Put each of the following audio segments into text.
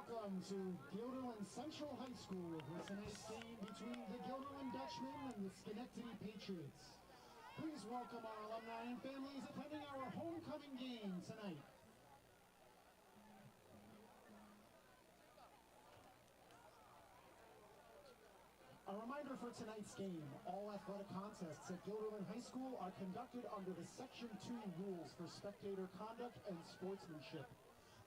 Welcome to Guilderland Central High School with tonight's game between the Guilderland Dutchman and the Schenectady Patriots. Please welcome our alumni and families attending our homecoming game tonight. A reminder for tonight's game, all athletic contests at Guilderland High School are conducted under the Section 2 rules for spectator conduct and sportsmanship.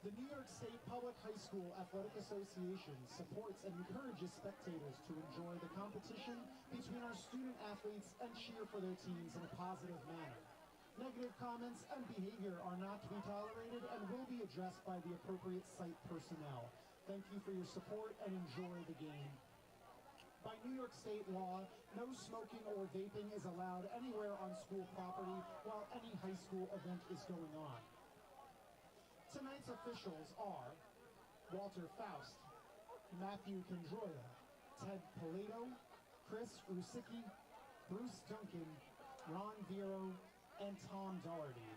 The New York State Public High School Athletic Association supports and encourages spectators to enjoy the competition between our student athletes and cheer for their teams in a positive manner. Negative comments and behavior are not to be tolerated and will be addressed by the appropriate site personnel. Thank you for your support and enjoy the game. By New York State law, no smoking or vaping is allowed anywhere on school property while any high school event is going on. Tonight's officials are Walter Faust, Matthew Condroya, Ted Paleto, Chris Rusicki, Bruce Duncan, Ron Vero, and Tom Doherty.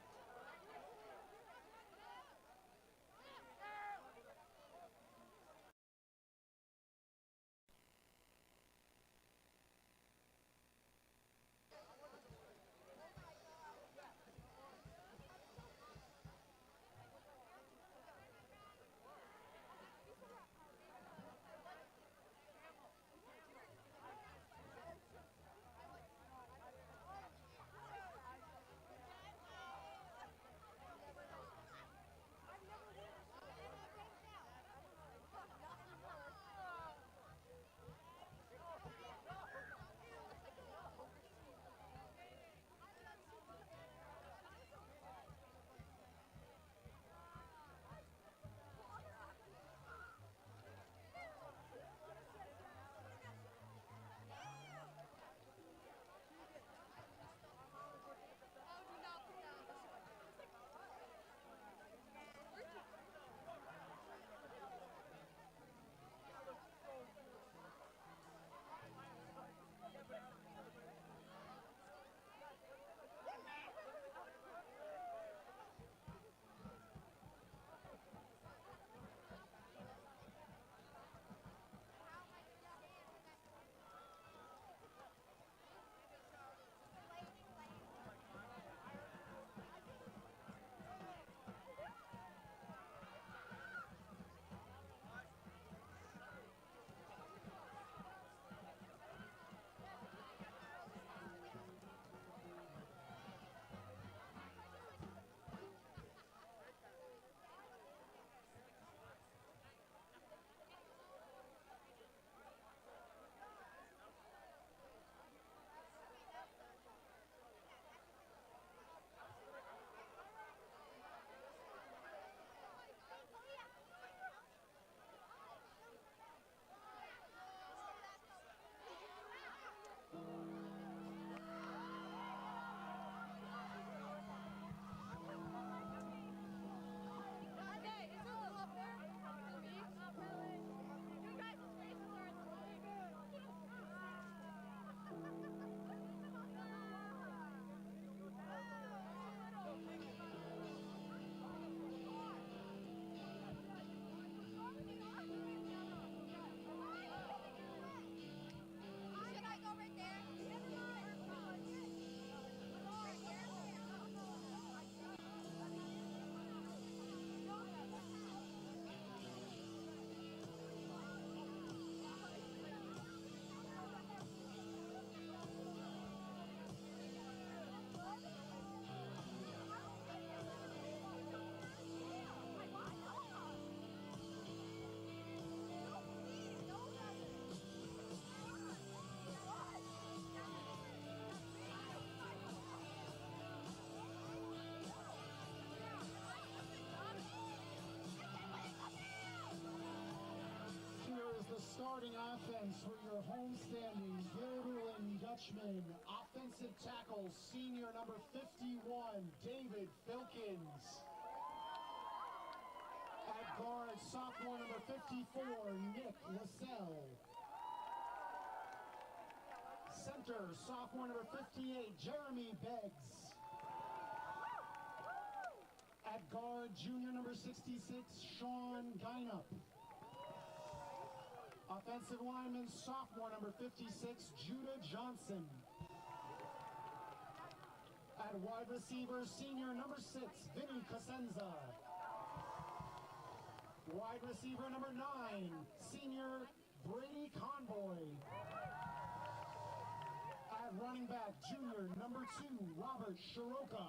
Starting offense for your homestanding Guilderland Dutchman. Offensive tackle, senior number 51, David Filkins. At guard, sophomore number 54, Nick Lassell. Center, sophomore number 58, Jeremy Beggs. At guard, junior number 66, Sean Geinup. Offensive lineman, sophomore, number 56, Judah Johnson. At wide receiver, senior, number 6, Vinny Cosenza. Wide receiver, number 9, senior, Brady Convoy. At running back, junior, number 2, Robert Shoka.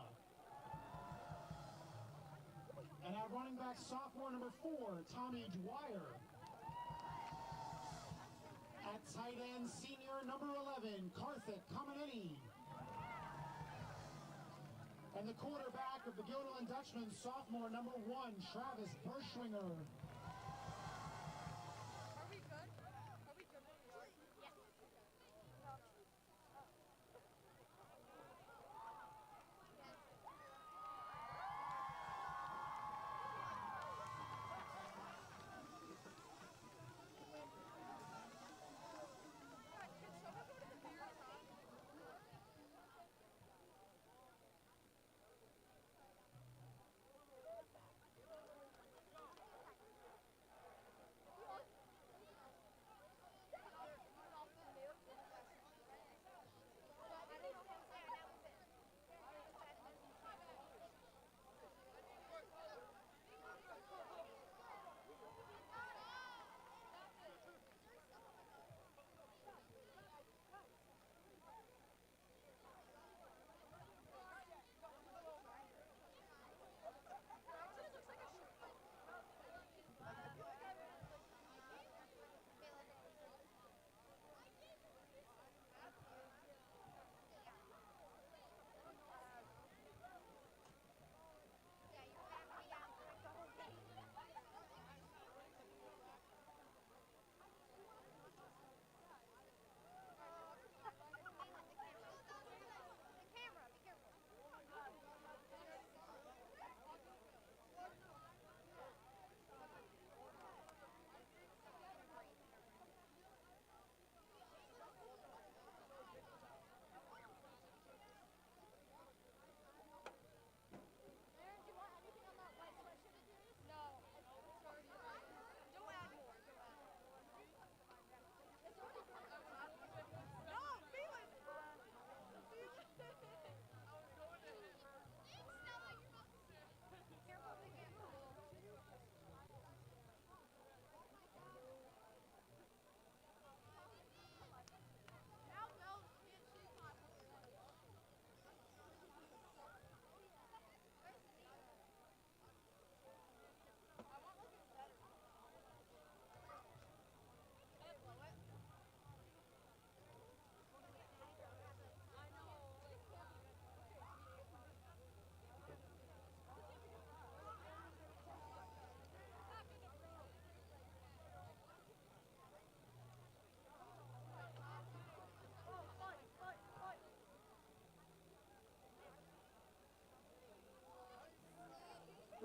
And at running back, sophomore, number 4, Tommy Dwyer. At tight end, senior, number 11, Karthik Kameneni. And the quarterback of the Guilderland Dutchman, sophomore, number 1, Travis Berschwinger.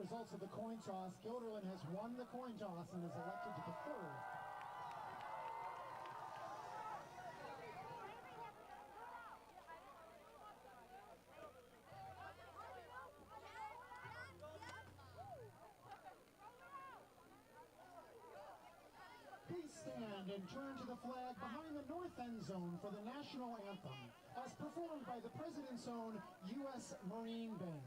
Results of the coin toss. Guilderland has won the coin toss and is elected to defer. Please stand and turn to the flag behind the north end zone for the national anthem, as performed by the President's own U.S. Marine Band.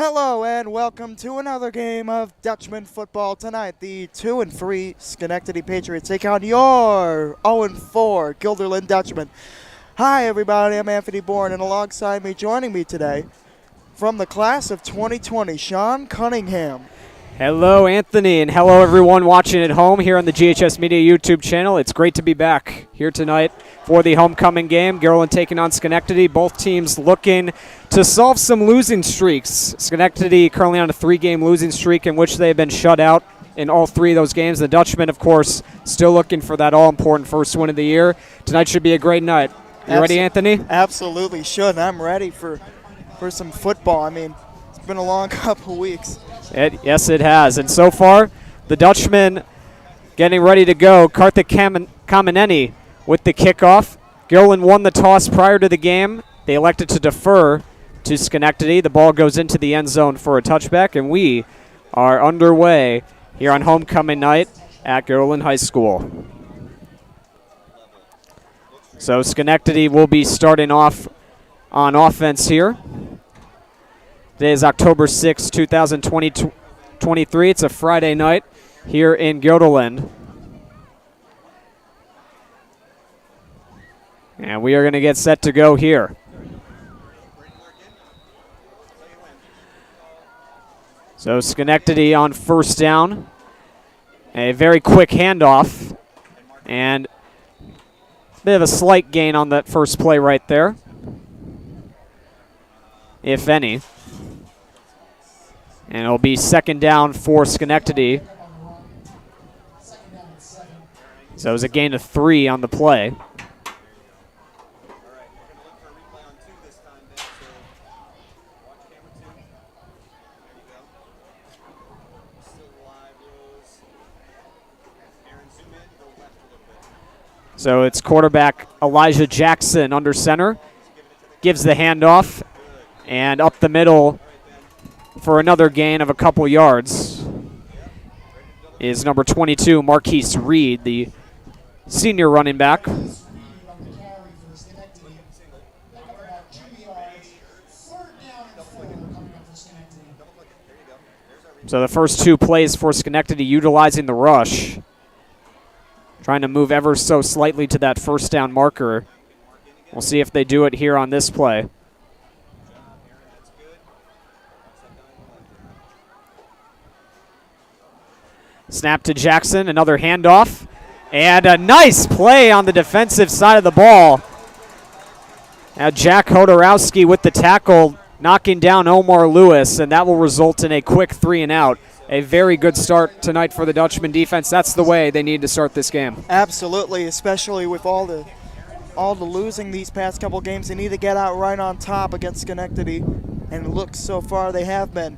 Hello and welcome to another game of Dutchman football tonight. The 2-3 Schenectady Patriots take on your 0-4 Guilderland Dutchman. Hi everybody, I'm Anthony Bourne, and alongside me, joining me today from the class of 2020, Sean Cunningham. Hello, Anthony, and hello everyone watching at home here on the GHS Media YouTube channel. It's great to be back here tonight for the homecoming game. Guilderland taking on Schenectady. Both teams looking to solve some losing streaks. Schenectady currently on a 3-game losing streak in which they've been shut out in all 3 of those games. The Dutchmen, of course, still looking for that all-important first win of the year. Tonight should be a great night. You ready, Anthony? Absolutely should. I'm ready for some football. I mean, it's been a long couple weeks. Yes, it has. And so far, the Dutchmen getting ready to go. Karthik Kameneni with the kickoff. Guilderland won the toss prior to the game. They elected to defer to Schenectady. The ball goes into the end zone for a touchback, and we are underway here on homecoming night at Guilderland High School. So Schenectady will be starting off on offense here. Today is October 6, 2023. It's a Friday night here in Guilderland. And we are going to get set to go here. So Schenectady on first down. A very quick handoff. And a bit of a slight gain on that first play right there, if any. And it'll be second down for Schenectady. So it was a gain of 3 on the play. So it's quarterback Elijah Jackson under center. Gives the handoff, and up the middle for another gain of a couple yards is number 22, Marquise Reed, the senior running back. So the first 2 plays for Schenectady utilizing the rush. Trying to move ever so slightly to that first down marker. We'll see if they do it here on this play. Snap to Jackson, another handoff, and a nice play on the defensive side of the ball. Now Jack Hodorowski with the tackle, knocking down Omar Lewis, and that will result in a quick 3-and-out. A very good start tonight for the Dutchman defense. That's the way they need to start this game. Absolutely, especially with all the losing these past couple games. They need to get out right on top against Schenectady, and it looks so far they have been,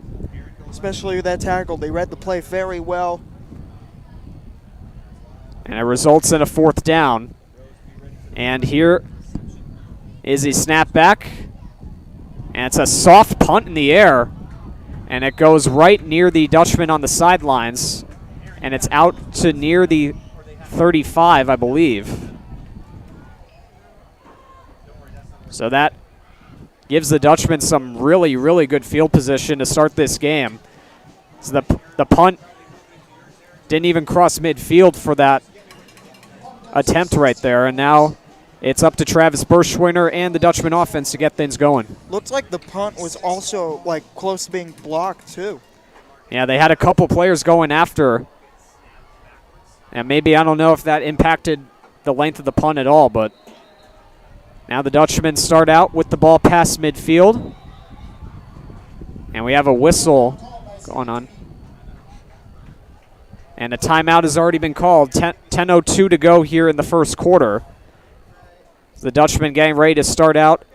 especially with that tackle. They read the play very well. And it results in a 4th down. And here is a snap back. And it's a soft punt in the air. And it goes right near the Dutchman on the sidelines. And it's out to near the 35, I believe. So that gives the Dutchman some really, really good field position to start this game. So the punt didn't even cross midfield for that attempt right there, and now it's up to Travis Berschwiner and the Dutchman offense to get things going. Looks like the punt was also close to being blocked too. Yeah, they had a couple players going after, and maybe I don't know if that impacted the length of the punt at all, but now the Dutchmen start out with the ball past midfield, and we have a whistle going on. And a timeout has already been called. 10:02 to go here in the first quarter. The Dutchmen getting ready to start out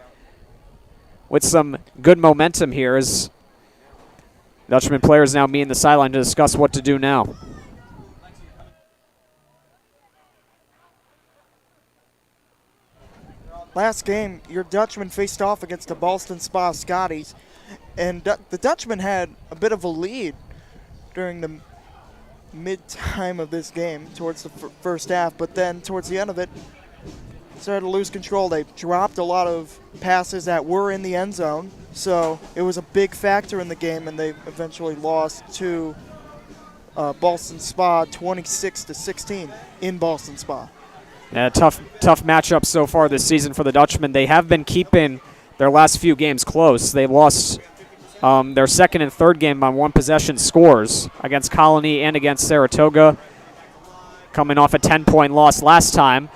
with some good momentum here as Dutchman players now meet in the sideline to discuss what to do now. Last game, your Dutchman faced off against the Ballston Spa Scotties, and the Dutchman had a bit of a lead during the mid-time of this game towards the first half, but then towards the end of it, started to lose control. They dropped a lot of passes that were in the end zone, so it was a big factor in the game, and they eventually lost to Boston Spa 26-16 in Boston Spa. Yeah, tough matchup so far this season for the Dutchmen. They have been keeping their last few games close. They lost their second and third game on one-possession scores against Colony and against Saratoga, coming off a 10-point loss last time.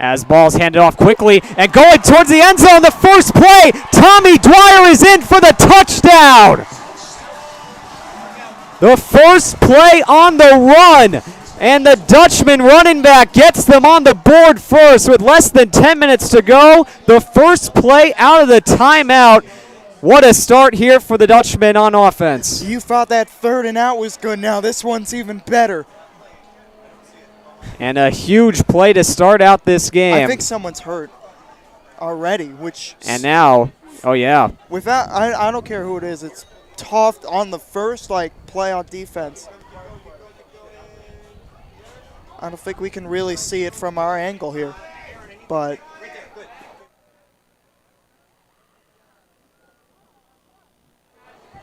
As ball's handed off quickly and going towards the end zone, the first play, Tommy Dwyer is in for the touchdown. The first play on the run, and the Dutchman running back gets them on the board first with less than 10 minutes to go. The first play out of the timeout. What a start here for the Dutchmen on offense. You thought that 3rd and out was good. Now this one's even better. And a huge play to start out this game. I think someone's hurt already, which... And now, oh yeah. Without, I don't care who it is. It's tough on the first play on defense. I don't think we can really see it from our angle here, but...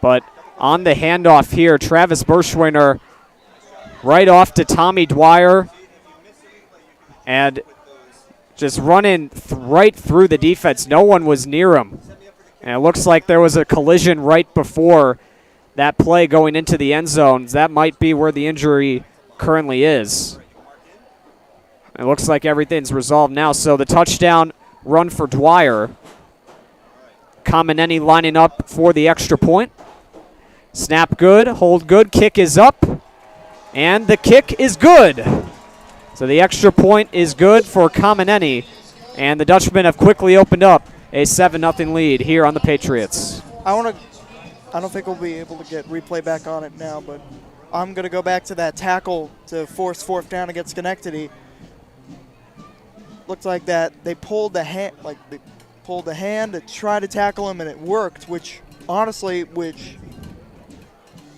But on the handoff here, Travis Berschwiner right off to Tommy Dwyer and just running right through the defense. No one was near him. And it looks like there was a collision right before that play going into the end zones. That might be where the injury currently is. It looks like everything's resolved now. So the touchdown run for Dwyer. Kameneni lining up for the extra point. Snap good, hold good, kick is up, and the kick is good. So the extra point is good for Kameneni, and the Dutchmen have quickly opened up a 7-0 lead here on the Patriots. I don't think we'll be able to get replay back on it now, but I'm going to go back to that tackle to force 4th down against Schenectady. Looked like that they pulled the hand, to try to tackle him, and it worked, which honestly,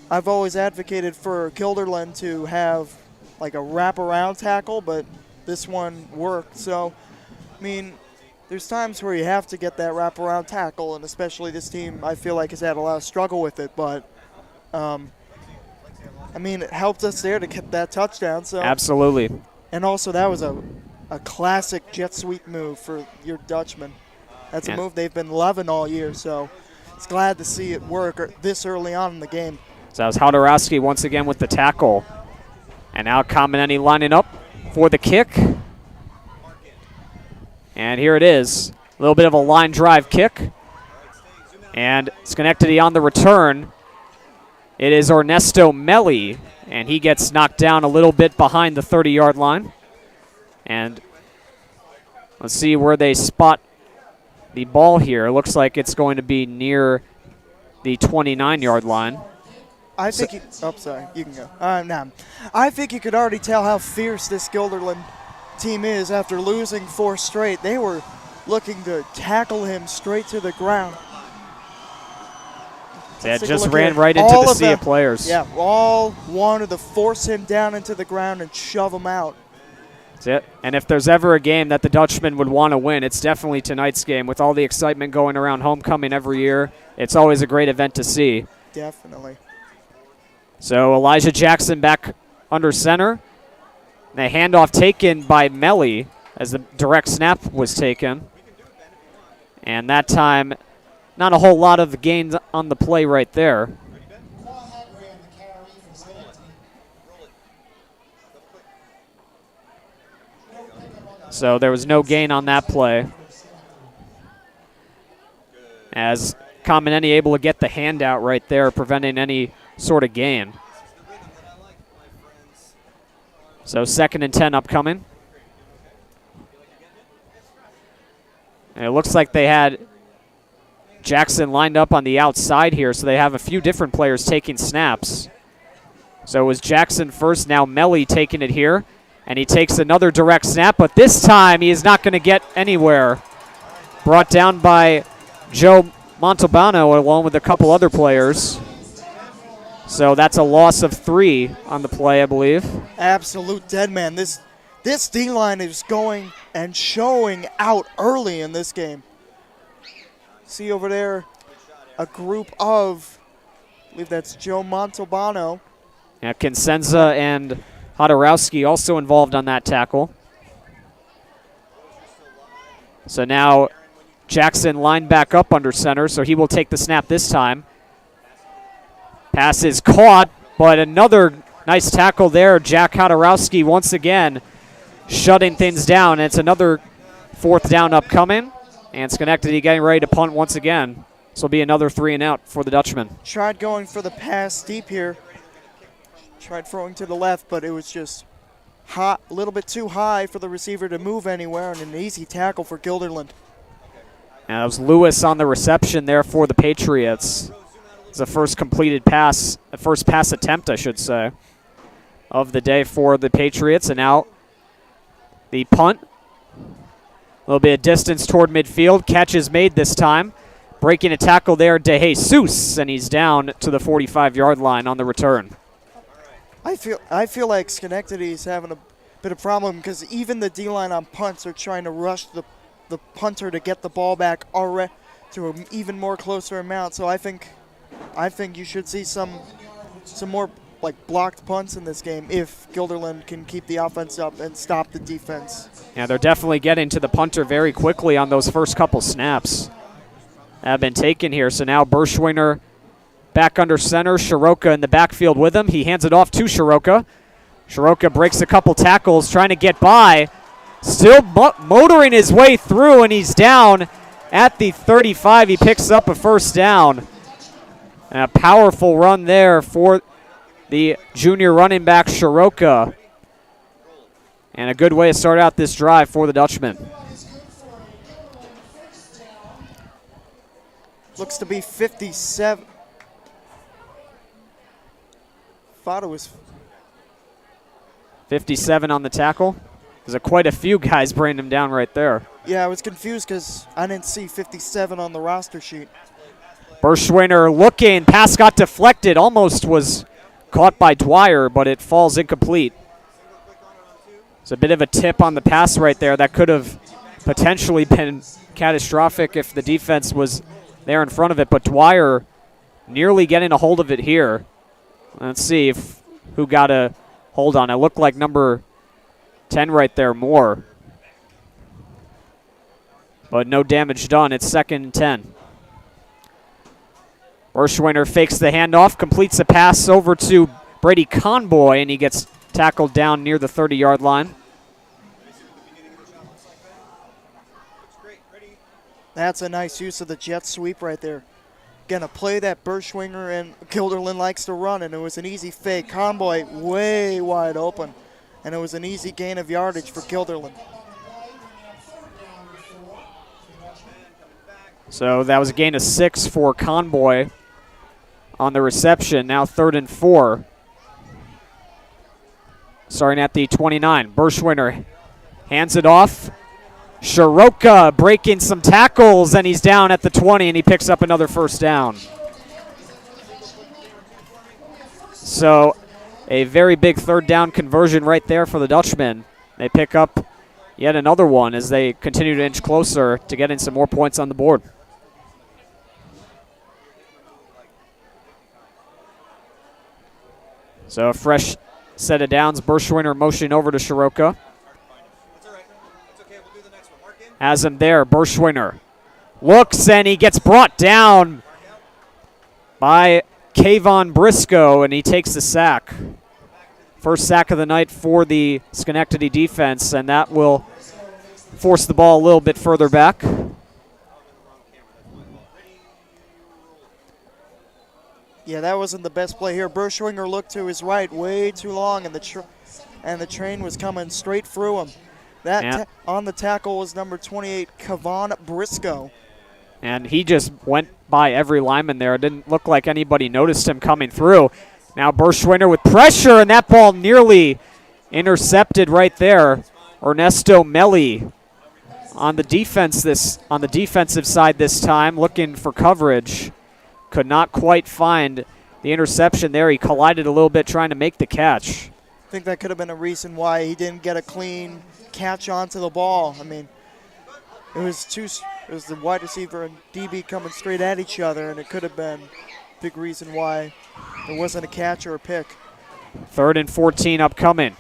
I've always advocated for Guilderland to have a wraparound tackle, but this one worked. So, I mean, there's times where you have to get that wraparound tackle, and especially this team, I feel like, has had a lot of struggle with it. But, I mean, it helped us there to get that touchdown. So absolutely. And also, that was a classic jet sweep move for your Dutchman. That's a move they've been loving all year, so it's glad to see it work this early on in the game. So that was Hautorowski once again with the tackle. And now Kameneni lining up for the kick. And here it is. A little bit of a line drive kick. And Schenectady on the return. It is Ernesto Melli, and he gets knocked down a little bit behind the 30-yard line. And let's see where they spot the ball here. It looks like it's going to be near the 29-yard line. I think sorry, you can go. No. I think you could already tell how fierce this Guilderland team is after losing 4 straight. They were looking to tackle him straight to the ground. That just ran right into the sea of players. Yeah, all wanted to force him down into the ground and shove him out. That's it. And if there's ever a game that the Dutchmen would want to win, it's definitely tonight's game. With all the excitement going around homecoming every year, it's always a great event to see. Definitely. So Elijah Jackson back under center. And a handoff taken by Melli as the direct snap was taken. And that time, not a whole lot of gains on the play right there. So there was no gain on that play. As Kameneni able to get the handout right there, preventing any sort of gain. So 2nd and 10 upcoming. And it looks like they had Jackson lined up on the outside here, so they have a few different players taking snaps. So it was Jackson first, now Melli taking it here. And he takes another direct snap, but this time he is not going to get anywhere. Brought down by Joe Montalbano along with a couple other players. So that's a loss of 3 on the play, I believe. Absolute dead man. This This D-line is going and showing out early in this game. See over there a group of, I believe that's Joe Montalbano. Yeah, Kinsenza and Hodorowski also involved on that tackle. So now Jackson lined back up under center, so he will take the snap this time. Pass is caught, but another nice tackle there. Jack Hodorowski once again shutting things down. It's another 4th down upcoming, and Schenectady getting ready to punt once again. This will be another 3 and out for the Dutchman. Tried going for the pass deep here. Tried throwing to the left, but it was just hot, a little bit too high for the receiver to move anywhere, and an easy tackle for Guilderland. And that was Lewis on the reception there for the Patriots. It's the first completed pass, the first pass attempt, I should say, of the day for the Patriots. And now the punt. A little bit of distance toward midfield. Catch is made this time. Breaking a tackle there, De Jesus, and he's down to the 45-yard line on the return. I feel like Schenectady is having a bit of problem because even the D-line on punts are trying to rush the punter to get the ball back already to an even more closer amount. So I think you should see some more like blocked punts in this game if Guilderland can keep the offense up and stop the defense. Yeah, they're definitely getting to the punter very quickly on those first couple snaps that have been taken here. So now Berschwinger back under center, Shoka in the backfield with him. He hands it off to Shoka. Shoka breaks a couple tackles, trying to get by. Still motoring his way through, and he's down at the 35. He picks up a 1st down. And a powerful run there for the junior running back, Shoka. And a good way to start out this drive for the Dutchman. Looks to be 57. Thought it was 57 on the tackle. There's quite a few guys bringing him down right there. Yeah, I was confused because I didn't see 57 on the roster sheet. Berschwinger looking. Pass got deflected. Almost was caught by Dwyer, but it falls incomplete. It's a bit of a tip on the pass right there. That could have potentially been catastrophic if the defense was there in front of it, but Dwyer nearly getting a hold of it here. Let's see who got a hold on it. Looked like number 10 right there, Moore. But no damage done. It's 2nd and 10. Berschwinger fakes the handoff, completes a pass over to Brady Conboy, and he gets tackled down near the 30-yard line. That's a nice use of the jet sweep right there. Again, a play that Berschwinger and Guilderland likes to run, and it was an easy fake. Conboy way wide open, and it was an easy gain of yardage for Guilderland. So that was a gain of 6 for Conboy on the reception. Now 3rd and 4. Starting at the 29. Berschwinger hands it off. Shoka breaking some tackles, and he's down at the 20, and he picks up another 1st down. So a very big 3rd down conversion right there for the Dutchmen. They pick up yet another one as they continue to inch closer to getting some more points on the board. So a fresh set of downs. Berschwinger motioning over to Shoka. Has him there. Berschwinger looks, and he gets brought down by Kayvon Briscoe, and he takes the sack. First sack of the night for the Schenectady defense, and that will force the ball a little bit further back. Yeah, that wasn't the best play here. Berschwinger looked to his right way too long, and the train was coming straight through him. That on the tackle was number 28, Kayvon Briscoe. And he just went by every lineman there. It didn't look like anybody noticed him coming through. Now Berschwinger with pressure, and that ball nearly intercepted right there. Ernesto Melli on the defensive side this time, looking for coverage. Could not quite find the interception there. He collided a little bit trying to make the catch. I think that could have been a reason why he didn't get a clean catch onto the ball. I mean, it was the wide receiver and DB coming straight at each other, and it could have been a big reason why there wasn't a catch or a pick. 3rd and 14 upcoming.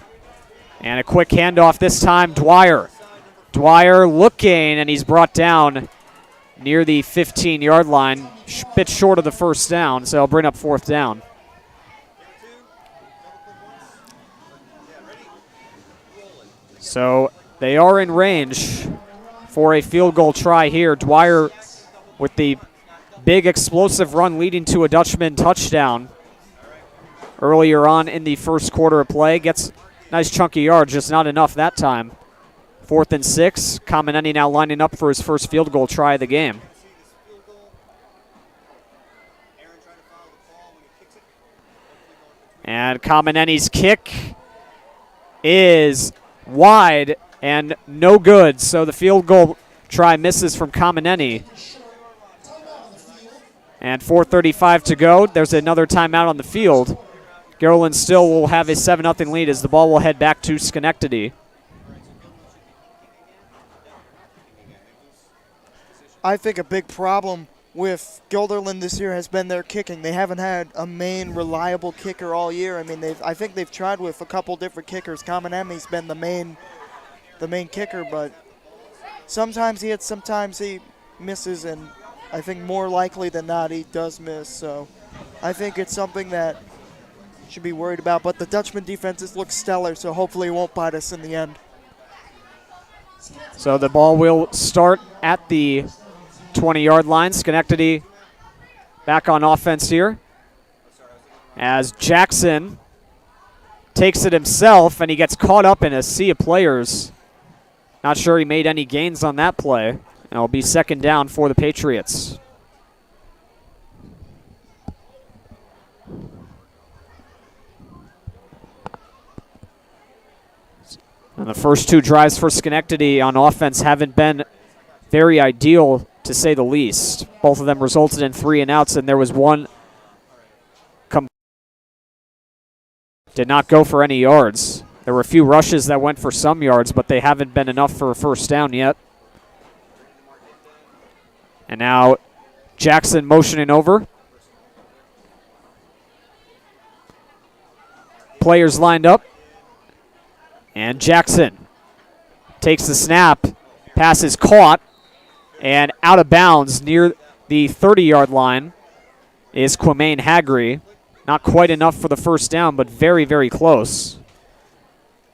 And a quick handoff this time, Dwyer. Dwyer looking, and he's brought down near the 15-yard line, a bit short of the first down, so I'll bring up 4th down. So they are in range for a field goal try here. Dwyer with the big explosive run leading to a Dutchman touchdown earlier on in the first quarter of play. Gets nice chunky yards, just not enough that time. 4th and 6. Kameneni now lining up for his first field goal try of the game. And Kameneni's kick is wide and no good. So the field goal try misses from Kameneni. And 4:35 to go. There's another timeout on the field. Guilderland still will have a 7-0 lead as the ball will head back to Schenectady. I think a big problem with Guilderland this year has been their kicking. They haven't had a main reliable kicker all year. I mean, I think they've tried with a couple different kickers. Kamenemi's been the main kicker, but sometimes he hits, sometimes he misses, and I think more likely than not he does miss. So I think it's something that should be worried about. But the Dutchman defenses look stellar, so hopefully it won't bite us in the end. So the ball will start at the 20-yard line. Schenectady back on offense here as Jackson takes it himself, and he gets caught up in a sea of players. Not sure he made any gains on that play. And it'll be 2nd down for the Patriots. And the first 2 drives for Schenectady on offense haven't been very ideal, to say the least. Both of them resulted in 3 and outs, and there was one did not go for any yards. There were a few rushes that went for some yards, but they haven't been enough for a first down yet. And now Jackson motioning over. Players lined up. And Jackson takes the snap. Pass is caught. And out of bounds near the 30-yard line is Quamaine Haggerty. Not quite enough for the first down, but very, very close.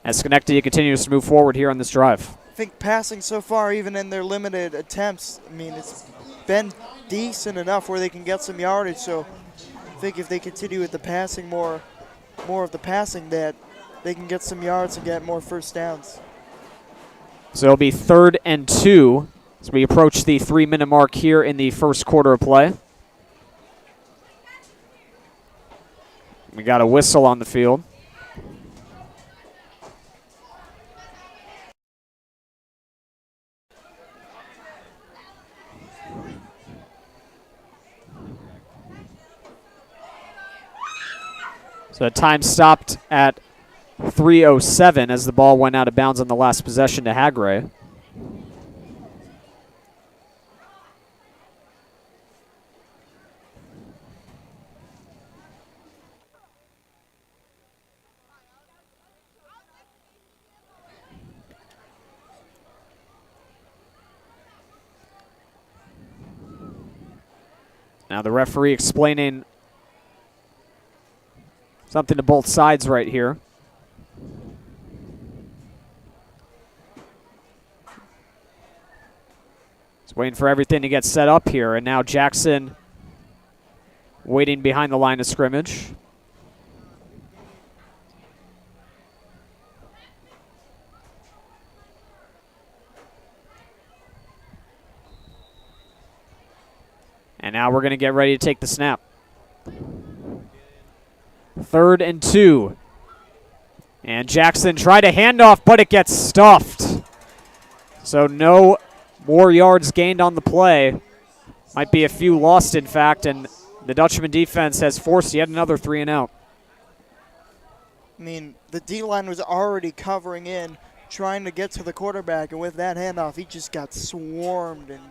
As Schenectady continues to move forward here on this drive. I think passing so far, even in their limited attempts, I mean, it's been decent enough where they can get some yardage. So I think if they continue with the passing, more of the passing, that they can get some yards and get more first downs. So it'll be 3rd and 2 as we approach the 3-minute mark here in the first quarter of play. We got a whistle on the field. So time stopped at 3:07 as the ball went out of bounds on the last possession to Haggerty. Now the referee explaining something to both sides right here. He's waiting for everything to get set up here, and now Jackson waiting behind the line of scrimmage. And now we're going to get ready to take the snap. 3rd and 2. And Jackson tried to hand off, but it gets stuffed. So no more yards gained on the play. Might be a few lost, in fact, and the Dutchman defense has forced yet another 3 and out. I mean, the D-line was already covering in, trying to get to the quarterback, and with that handoff, he just got swarmed and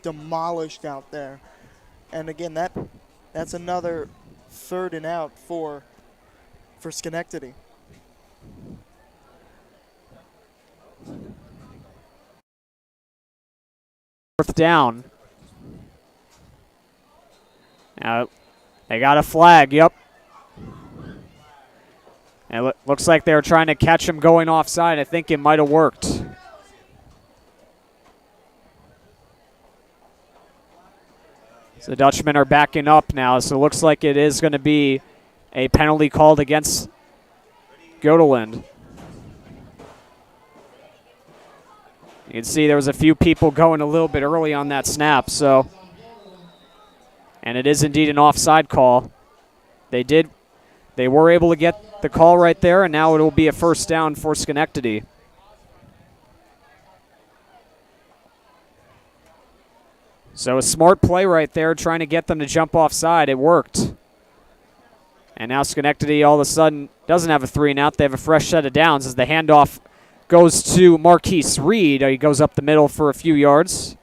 demolished out there. And again, that's another 3rd and out for Schenectady. Fourth down. Now they got a flag, yep. And it looks like they were trying to catch him going offside. I think it might have worked. So the Dutchmen are backing up now, so it looks like it is going to be a penalty called against Guilderland. You can see there was a few people going a little bit early on that snap, so. And it is indeed an offside call. They were able to get the call right there, and now it will be a first down for Schenectady. So a smart play right there, trying to get them to jump offside. It worked. And now Schenectady all of a sudden doesn't have a 3-and-out. They have a fresh set of downs as the handoff goes to Marquise Reed. He goes up the middle for a few yards.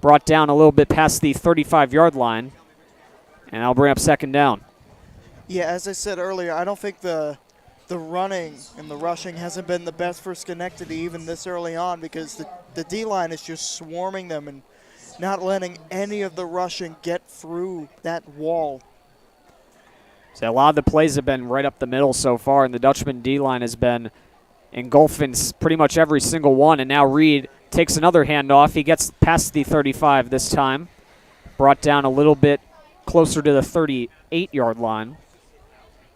Brought down a little bit past the 35-yard line. And I'll bring up second down. Yeah, as I said earlier, I don't think the running and the rushing hasn't been the best for Schenectady even this early on, because the D-line is just swarming them and not letting any of the rushing get through that wall. So a lot of the plays have been right up the middle so far, and the Dutchman D-line has been engulfing pretty much every single one. And now Reed takes another handoff. He gets past the 35 this time. Brought down a little bit closer to the 38-yard line.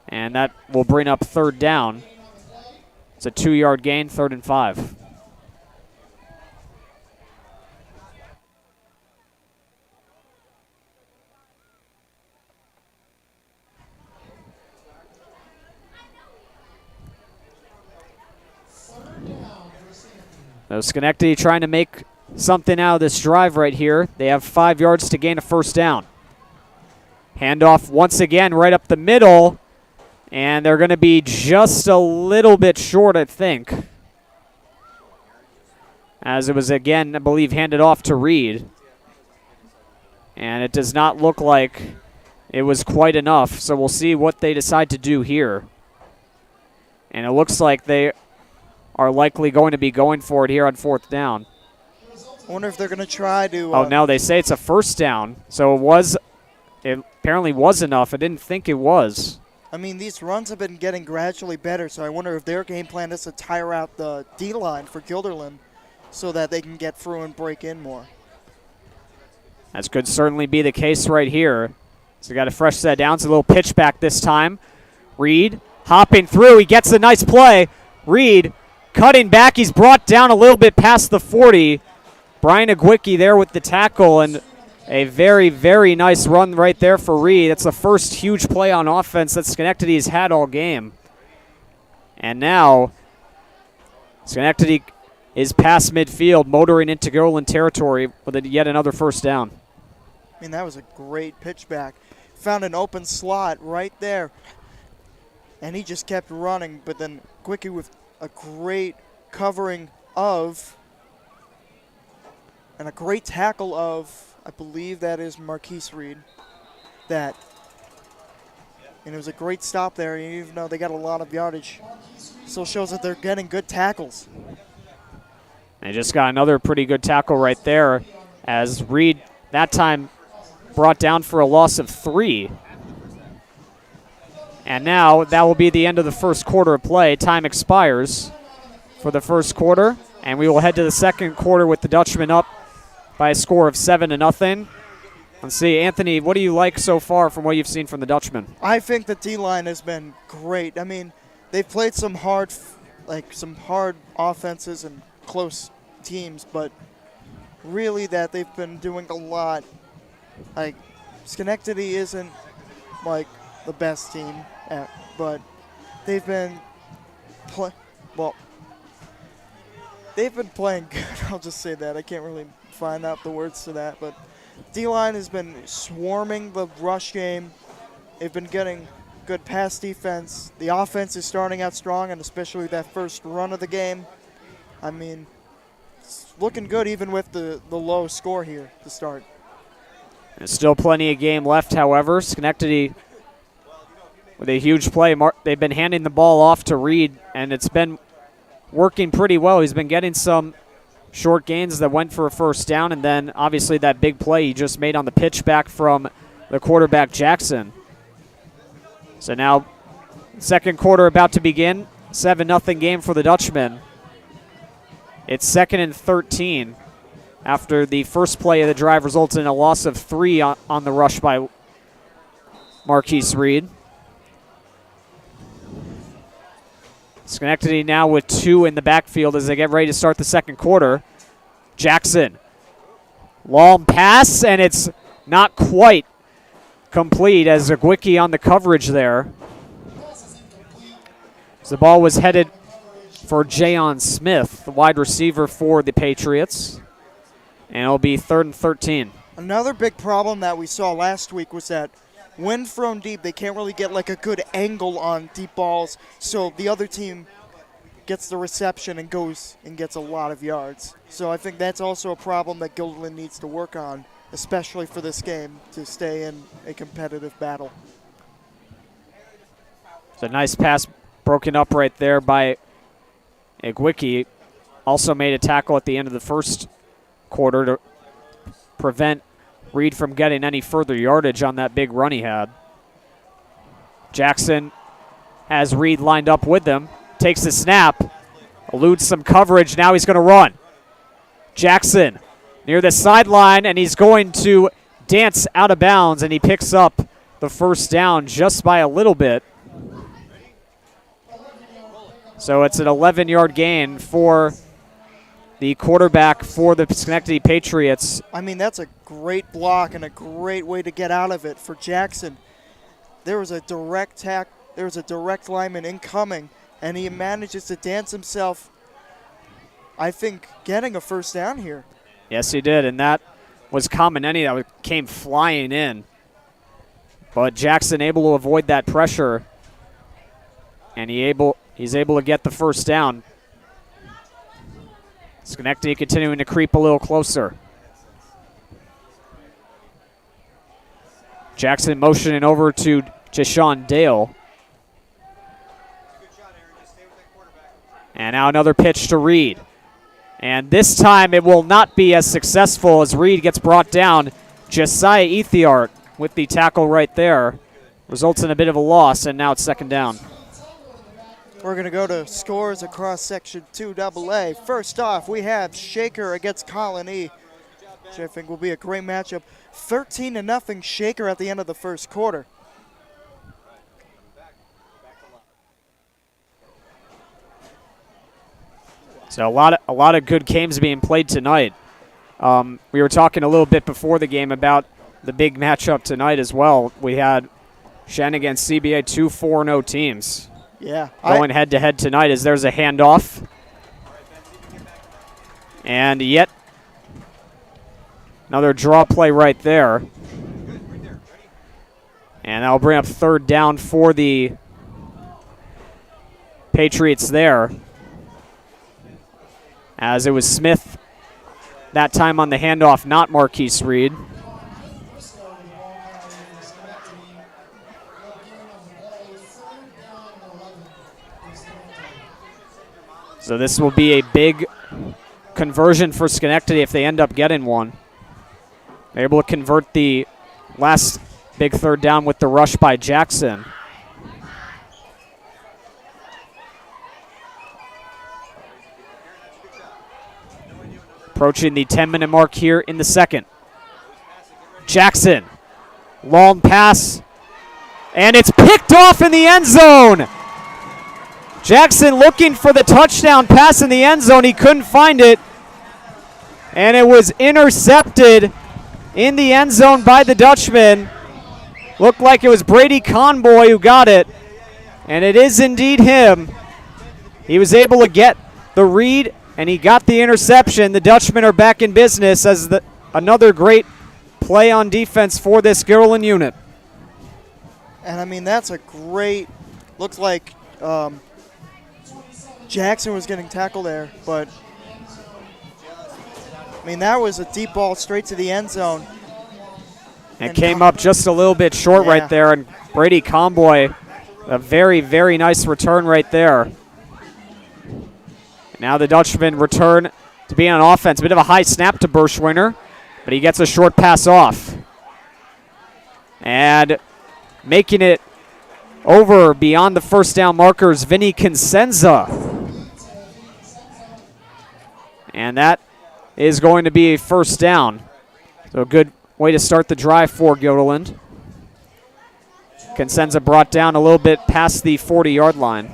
And that will bring up third down. It's a 2-yard gain, 3rd and 5. So Schenectady trying to make something out of this drive right here. They have 5 yards to gain a first down. Handoff once again right up the middle, and they're going to be just a little bit short, I think. As it was again, I believe, handed off to Reed. And it does not look like it was quite enough, so we'll see what they decide to do here. And it looks like they are likely going to be going for it here on 4th down. I wonder if they're going to try to... oh, no, they say it's a first down. So it apparently was enough. I didn't think it was. I mean, these runs have been getting gradually better, so I wonder if their game plan is to tire out the D-line for Guilderland so that they can get through and break in more. That could certainly be the case right here. So got a fresh set of downs, a little pitch back this time. Reed hopping through. He gets a nice play. Reed cutting back. He's brought down a little bit past the 40. Brian Agwicki there with the tackle, and a very, very nice run right there for Reed. That's the first huge play on offense that Schenectady has had all game. And now Schenectady is past midfield, motoring into Guilderland territory with yet another first down. I mean, that was a great pitch back. Found an open slot right there, and he just kept running, but then Agwicki with a great covering of and a great tackle of, I believe that is Marquise Reed. And it was a great stop there, even though they got a lot of yardage. Still shows that they're getting good tackles. They just got another pretty good tackle right there as Reed that time brought down for a loss of 3. And now that will be the end of the first quarter of play. Time expires for the first quarter, and we will head to the second quarter with the Dutchman up by a score of 7-0. Let's see, Anthony, what do you like so far from what you've seen from the Dutchman? I think the D-line has been great. I mean, they've played some hard offenses and close teams, but really that they've been doing a lot. Like, Schenectady isn't like the best team, but they've been they've been playing good. I'll just say that. I can't really find out the words to that, but D-line has been swarming the rush game. They've been getting good pass defense. The offense is starting out strong, and especially that first run of the game. I mean, it's looking good even with the low score here to start. There's still plenty of game left, however. Schenectady with a huge play. They've been handing the ball off to Reed, and it's been working pretty well. He's been getting some short gains that went for a first down, and then obviously that big play he just made on the pitch back from the quarterback Jackson. So now second quarter about to begin. 7-0 game for the Dutchmen. It's 2nd and 13 after the first play of the drive results in a loss of 3 on the rush by Marquise Reed. Schenectady now with 2 in the backfield as they get ready to start the second quarter. Jackson, long pass, and it's not quite complete as Zagwicki on the coverage there. So the ball was headed for Jayon Smith, the wide receiver for the Patriots. And it'll be 3rd and 13. Another big problem that we saw last week was that when thrown deep, they can't really get like a good angle on deep balls, so the other team gets the reception and goes and gets a lot of yards. So I think that's also a problem that Guilderland needs to work on, especially for this game, to stay in a competitive battle. It's a nice pass broken up right there by Igwicki. Also made a tackle at the end of the first quarter to prevent Reed from getting any further yardage on that big run he had. Jackson has Reed lined up with them, takes the snap, eludes some coverage, now he's going to run. Jackson near the sideline, and he's going to dance out of bounds, and he picks up the first down just by a little bit. So it's an 11-yard gain for the quarterback for the Schenectady Patriots. I mean, that's a great block and a great way to get out of it for Jackson. There was a direct lineman incoming, and he manages to dance himself, I think, getting a first down here. Yes, he did, and that was Kameneni that came flying in. But Jackson able to avoid that pressure, and he's able to get the first down. Schenectady continuing to creep a little closer. Jackson motioning over to Jashawn Dale. And now another pitch to Reed. And this time it will not be as successful as Reed gets brought down. Josiah Ethiart with the tackle right there. Results in a bit of a loss, and now it's second down. We're going to go to scores across Section 2AA. First off, we have Shaker against Colony, which I think will be a great matchup. 13-0 Shaker at the end of the first quarter. So a lot of good games being played tonight. We were talking a little bit before the game about the big matchup tonight as well. We had Shen against CBA, 2 4-0 teams. Yeah. Going head-to-head tonight as there's a handoff. And yet another draw play right there. And that'll bring up third down for the Patriots there. As it was Smith that time on the handoff, not Marquise Reed. So this will be a big conversion for Schenectady if they end up getting one. They're able to convert the last big third down with the rush by Jackson. Approaching the 10-minute mark here in the second. Jackson, long pass, and it's picked off in the end zone. Jackson looking for the touchdown pass in the end zone. He couldn't find it, and it was intercepted in the end zone by the Dutchman. Looked like it was Brady Conboy who got it, and it is indeed him. He was able to get the read, and he got the interception. The Dutchmen are back in business as another great play on defense for this Guilderland unit. And I mean, that's a great, looks like Jackson was getting tackled there, but I mean, that was a deep ball straight to the end zone. And came up just a little bit short right there, and Brady Comboy, a very, very nice return right there. Now the Dutchman return to be on offense. Bit of a high snap to Berschwinger, but he gets a short pass off. And making it over beyond the first down markers, Vinny Consenza. And that is going to be a first down. So a good way to start the drive for Guilderland. Consenza brought down a little bit past the 40-yard line.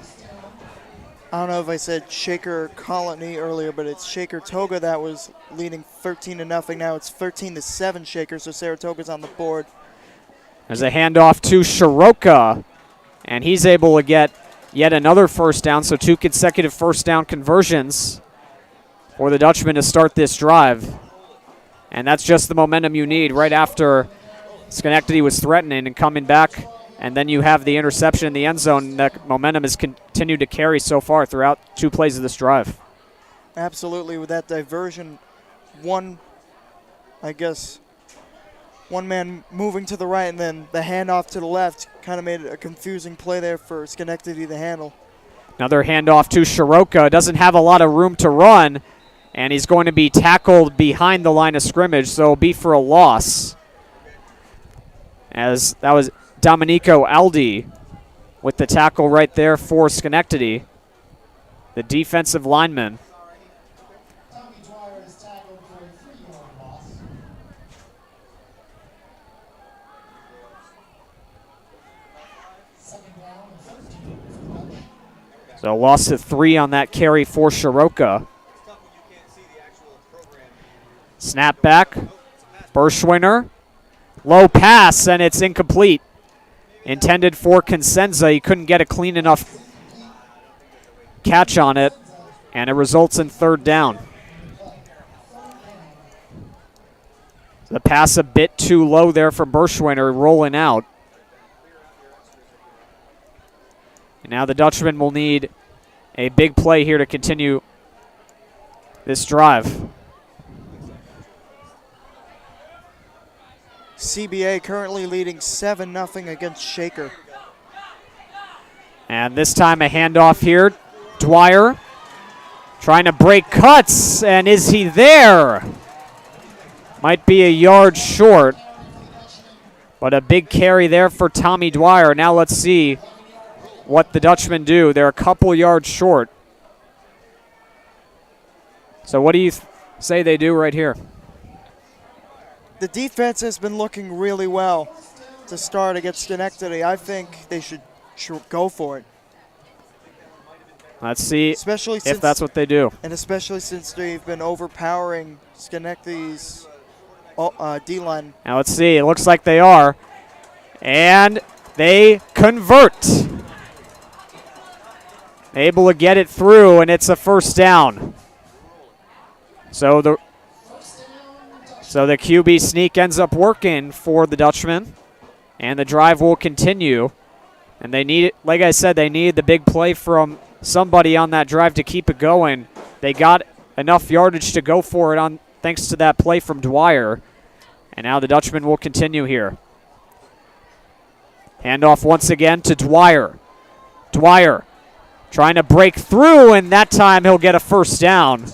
I don't know if I said Shaker Colony earlier, but it's Shaker Toga that was leading 13-0. Now it's 13-7 Shaker, so Saratoga's on the board. There's a handoff to Shoka, and he's able to get yet another first down, so 2 consecutive first down conversions for the Dutchman to start this drive. And that's just the momentum you need right after Schenectady was threatening and coming back, and then you have the interception in the end zone. That momentum has continued to carry so far throughout 2 plays of this drive. Absolutely, with that diversion, one man moving to the right and then the handoff to the left kind of made it a confusing play there for Schenectady to handle. Another handoff to Shoka. Doesn't have a lot of room to run, and he's going to be tackled behind the line of scrimmage, so it'll be for a loss. As that was Domenico Aldi with the tackle right there for Schenectady, the defensive lineman. So loss to 3 on that carry for Shoka. Snap back. Berschwinger. Low pass, and it's incomplete. Intended for Consenza. He couldn't get a clean enough catch on it, and it results in 3rd down. The pass a bit too low there from Berschwinger, rolling out. And now the Dutchman will need a big play here to continue this drive. CBA currently leading 7-0 against Shaker. And this time a handoff here. Dwyer trying to break cuts, and is he there? Might be a yard short, but a big carry there for Tommy Dwyer. Now let's see what the Dutchmen do. They're a couple yards short. So what do you say they do right here? The defense has been looking really well to start against Schenectady. I think they should go for it. Let's see especially if that's what they do. And especially since they've been overpowering Schenectady's D-line. Now let's see. It looks like they are. And they convert. Able to get it through, and it's a first down. So the QB sneak ends up working for the Dutchman, and the drive will continue. And they need it, like I said, they need the big play from somebody on that drive to keep it going. They got enough yardage to go for it on thanks to that play from Dwyer. And now the Dutchman will continue here. Handoff once again to Dwyer. Dwyer trying to break through, and that time he'll get a first down.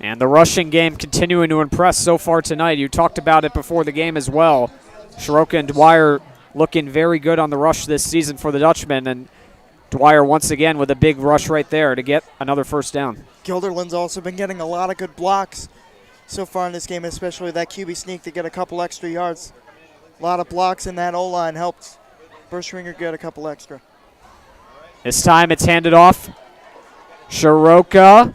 And the rushing game continuing to impress so far tonight. You talked about it before the game as well. Shoka and Dwyer looking very good on the rush this season for the Dutchman, and Dwyer once again with a big rush right there to get another first down. Guilderland's also been getting a lot of good blocks so far in this game, especially that QB sneak to get a couple extra yards. A lot of blocks in that O-line helped Berschwinger get a couple extra. This time it's handed off. Shoka.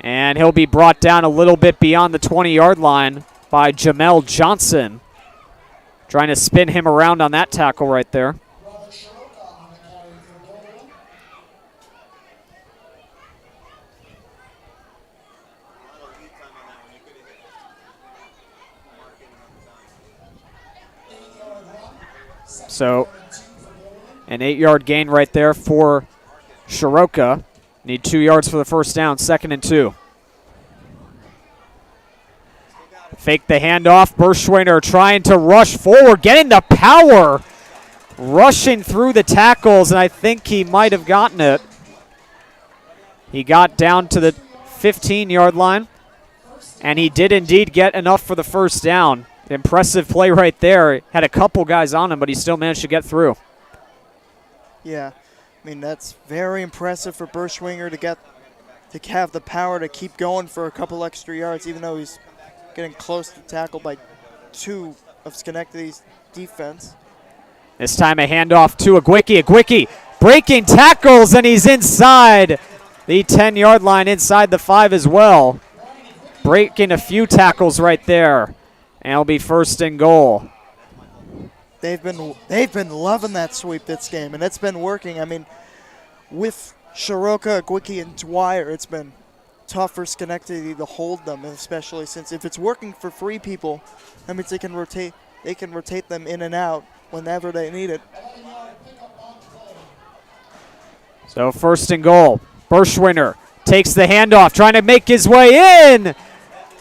And he'll be brought down a little bit beyond the 20-yard line by Jamel Johnson. Trying to spin him around on that tackle right there. So an 8-yard gain right there for Shoka. Need 2 yards for the first down, 2nd and 2. Fake the handoff. Berschwiner trying to rush forward, getting the power, rushing through the tackles, and I think he might have gotten it. He got down to the 15-yard line, and he did indeed get enough for the first down. Impressive play right there. Had a couple guys on him, but he still managed to get through. Yeah, I mean, that's very impressive for Berschwinger to have the power to keep going for a couple extra yards, even though he's getting close to tackle by 2 of Schenectady's defense. This time a handoff to Agwicki breaking tackles, and he's inside the 10-yard line, inside the 5 as well. Breaking a few tackles right there, and it'll be 1st and goal. They've been loving that sweep this game, and it's been working. I mean, with Shoka, Agwicki, and Dwyer, it's been tough for Schenectady to hold them, especially since if it's working for 3 people, that means they can rotate them in and out whenever they need it. So 1st and goal. Berschwiner takes the handoff, trying to make his way in,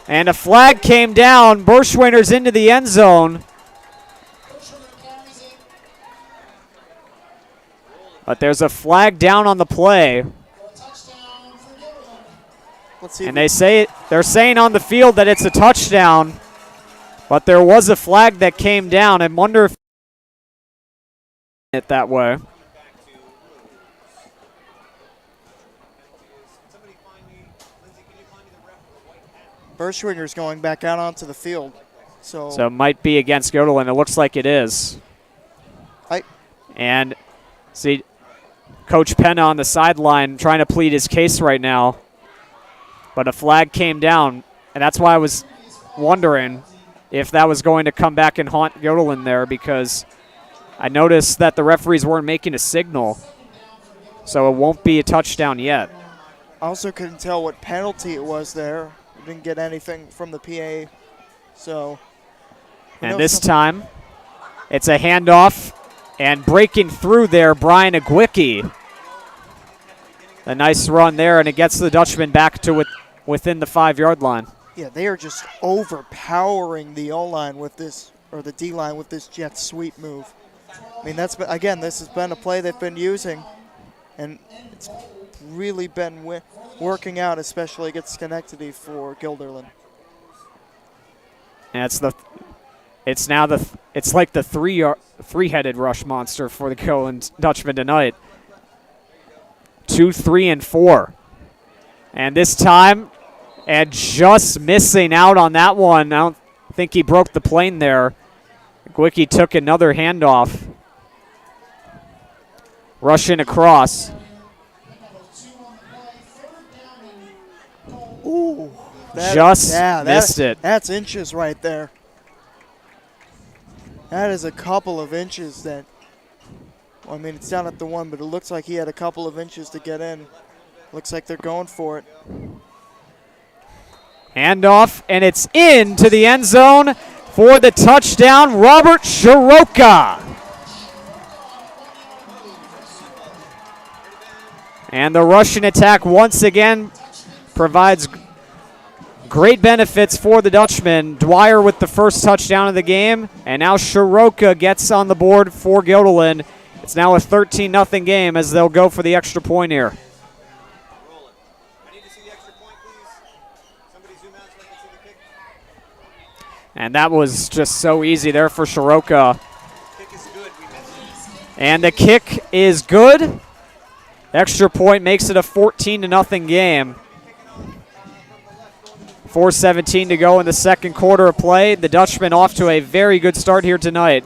and a flag came down. Berschwiner's into the end zone. But there's a flag down on the play. And they're saying on the field that it's a touchdown, but there was a flag that came down. I wonder if it that way. Berschwinger's going back out onto the field. So it might be against Guilderland. It looks like it is. And see Coach Penna on the sideline trying to plead his case right now. But a flag came down, and that's why I was wondering if that was going to come back and haunt Guilderland there, because I noticed that the referees weren't making a signal. So it won't be a touchdown yet. I also couldn't tell what penalty it was there. We didn't get anything from the PA. So. And this time, it's a handoff, and breaking through there, Brian Agwicki. A nice run there, and it gets the Dutchman back to within the 5-yard line. Yeah, they are just overpowering the O-line with this, or the D-line with this jet sweep move. I mean, that's been, again, this has been a play they've been using, and it's really been working out, especially against Schenectady for Guilderland. And it's like the three-headed rush monster for the Guilderland Dutchman tonight. 2, 3, and 4. And this time, and just missing out on that one. I don't think he broke the plane there. Agwicki took another handoff. Rushing across. Ooh. Missed it. That's inches right there. That is a couple of inches that, well, I mean, it's down at the 1, but it looks like he had a couple of inches to get in. Looks like they're going for it. Handoff, and it's into the end zone for the touchdown, Robert Shoka. And the rushing attack once again provides great benefits for the Dutchman. Dwyer with the first touchdown of the game, and now Shoka gets on the board for Guilderland. It's now a 13-0 game as they'll go for the extra point here. And that was just so easy there for Shoka. And the kick is good. Extra point makes it a 14-0 game. 4:17 to go in the second quarter of play. The Dutchman off to a very good start here tonight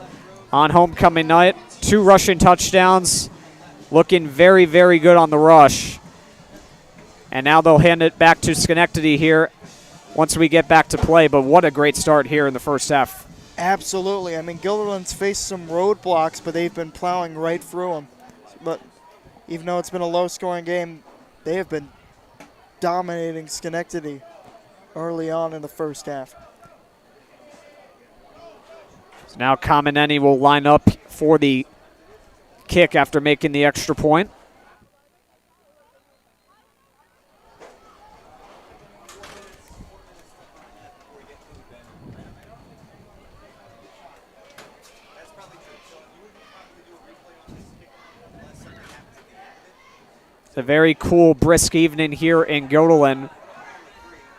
on homecoming night. 2 rushing touchdowns. Looking very, very good on the rush. And now they'll hand it back to Schenectady here once we get back to play. But what a great start here in the first half. Absolutely. I mean, Guilderland's faced some roadblocks, but they've been plowing right through them. But even though it's been a low-scoring game, they have been dominating Schenectady early on in the first half. So now Kameneni will line up for the kick after making the extra point. It's a very cool, brisk evening here in Guilderland.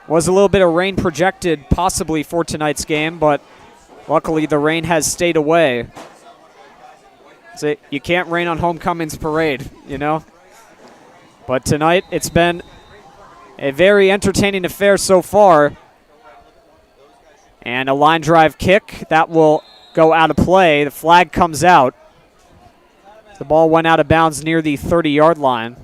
Was a little bit of rain projected possibly for tonight's game, but luckily the rain has stayed away. So you can't rain on homecoming's parade, you know? But tonight it's been a very entertaining affair so far. And a line drive kick, that will go out of play. The flag comes out. The ball went out of bounds near the 30-yard line.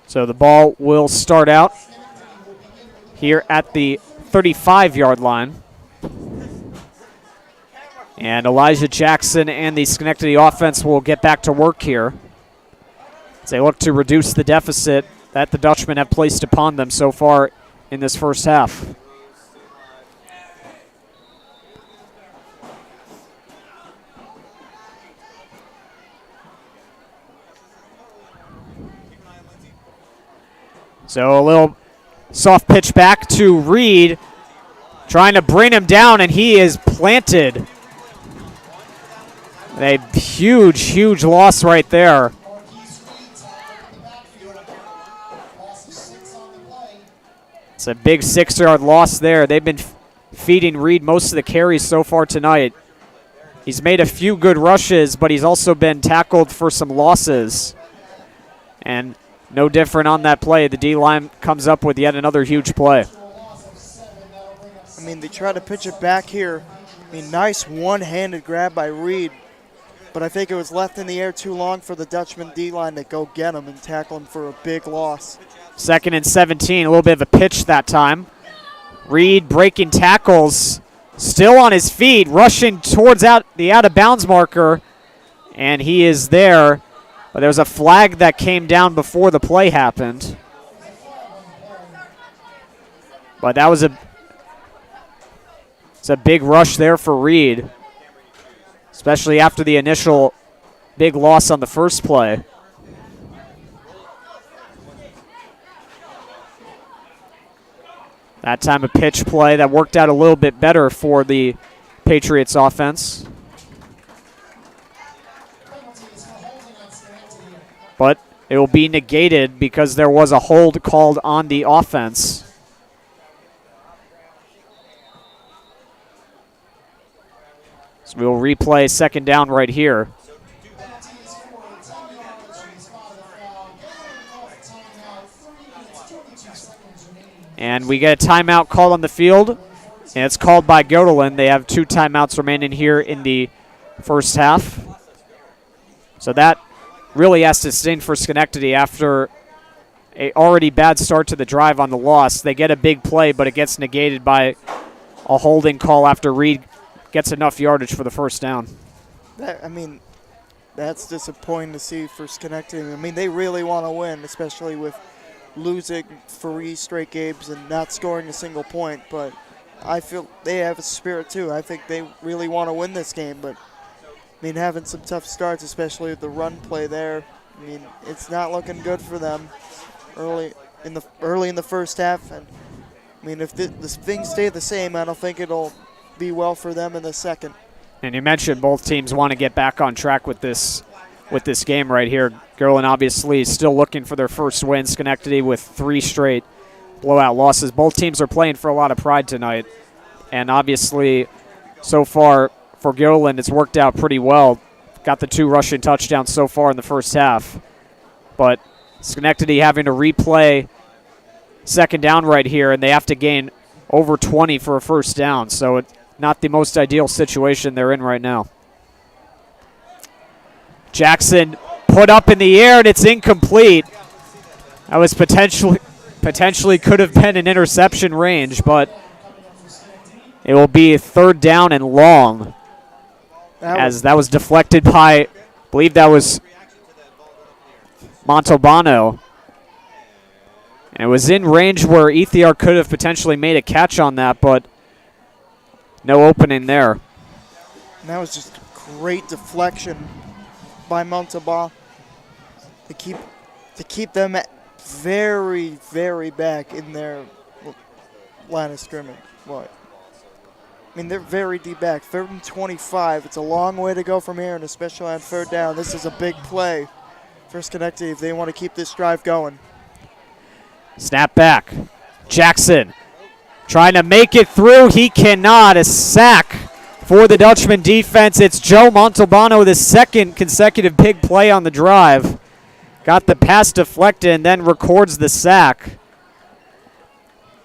So the ball will start out here at the 35-yard line. And Elijah Jackson and the Schenectady offense will get back to work here as they look to reduce the deficit that the Dutchmen have placed upon them so far in this first half. So a little soft pitch back to Reed, trying to bring him down, and he is planted. A huge, huge loss right there. It's a big 6-yard loss there. They've been feeding Reed most of the carries so far tonight. He's made a few good rushes, but he's also been tackled for some losses. And no different on that play. The D-line comes up with yet another huge play. I mean, they try to pitch it back here. I mean, nice one-handed grab by Reed, but I think it was left in the air too long for the Dutchman D-line to go get him and tackle him for a big loss. 2nd and 17, a little bit of a pitch that time. Reed breaking tackles, still on his feet, rushing towards the out-of-bounds marker, and he is there. But there was a flag that came down before the play happened. But that was it's a big rush there for Reed, especially after the initial big loss on the first play. That time a pitch play that worked out a little bit better for the Patriots offense. But it will be negated because there was a hold called on the offense. So we'll replay 2nd down right here. And we get a timeout called on the field, and it's called by Guilderland. They have 2 timeouts remaining here in the first half. So that really has to sting for Schenectady after a already bad start to the drive on the loss. They get a big play, but it gets negated by a holding call after Reed gets enough yardage for the first down. That's disappointing to see for Schenectady. I mean, they really want to win, especially with losing 3 straight games and not scoring a single point. But I feel they have a spirit too. I think they really want to win this game, but I mean, having some tough starts, especially with the run play there. I mean, it's not looking good for them early in the first half. And I mean, if this things stay the same, I don't think it'll be well for them in the second. And you mentioned both teams want to get back on track with this game right here. Guilderland obviously is still looking for their first win. Schenectady with 3 straight blowout losses. Both teams are playing for a lot of pride tonight, and obviously, so far, for Guilderland, it's worked out pretty well. Got the 2 rushing touchdowns so far in the first half. But Schenectady having to replay 2nd down right here, and they have to gain over 20 for a first down. So it's not the most ideal situation they're in right now. Jackson put up in the air, and it's incomplete. That was potentially could have been an interception range, but it will be 3rd down and long, as that was deflected by, I believe that was Montalbano. And it was in range where Ethiar could have potentially made a catch on that, but no opening there. And that was just great deflection by Montalbano to keep them very, very back in their line of scrimmage. I mean, they're very deep back. 3rd and 25. It's a long way to go from here, and especially on 3rd down. This is a big play for Schenectady if they want to keep this drive going. Snap back. Jackson trying to make it through. He cannot. A sack for the Dutchman defense. It's Joe Montalbano with his 2nd consecutive big play on the drive. Got the pass deflected and then records the sack.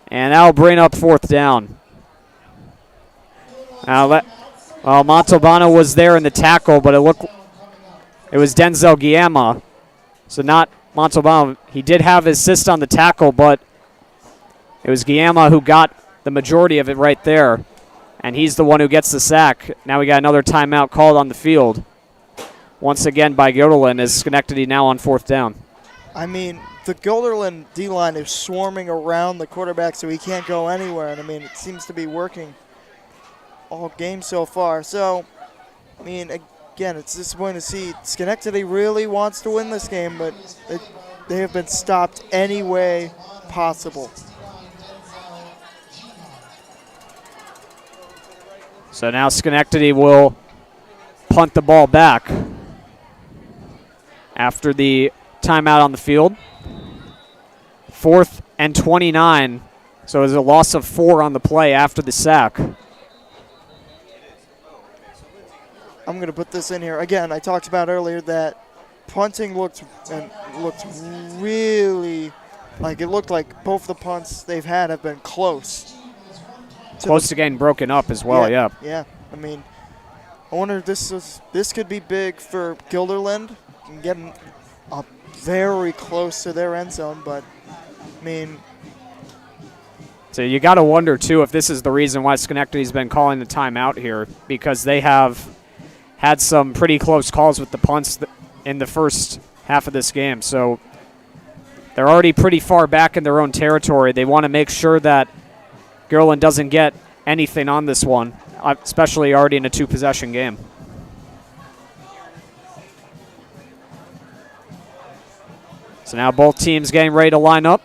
And that'll bring up 4th down. Montalbano was there in the tackle, but it was Denzel Guillermo. So not Montalbano. He did have his assist on the tackle, but it was Guillermo who got the majority of it right there. And he's the one who gets the sack. Now we got another timeout called on the field. Once again by Guilderland, as Schenectady now on 4th down. I mean, the Guilderland D-line is swarming around the quarterback, so he can't go anywhere. And, I mean, it seems to be working all game so far. So, I mean, again, it's disappointing to see Schenectady really wants to win this game, but they have been stopped any way possible. So now Schenectady will punt the ball back after the timeout on the field. 4th and 29. So there's a loss of 4 on the play after the sack. I'm going to put this in here. Again, I talked about earlier that punting looked really like it looked like both the punts they've had have been close. Close to getting broken up as well, yeah. Yeah, I mean, I wonder if this could be big for Guilderland and getting up very close to their end zone, but, I mean. So you got to wonder, too, if this is the reason why Schenectady's been calling the timeout here, because they have had some pretty close calls with the punts in the first half of this game. So they're already pretty far back in their own territory. They want to make sure that Guilderland doesn't get anything on this one, especially already in a 2-possession game. So now both teams getting ready to line up.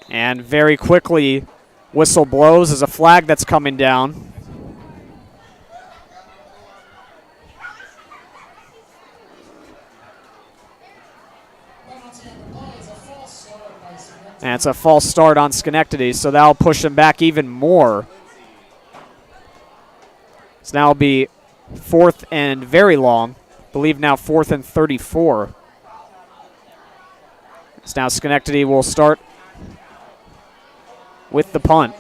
And very quickly, whistle blows as a flag that's coming down. And it's a false start on Schenectady, so that'll push them back even more. So now it'll be 4th and very long. I believe now 4th and 34. So now Schenectady will start with the punt.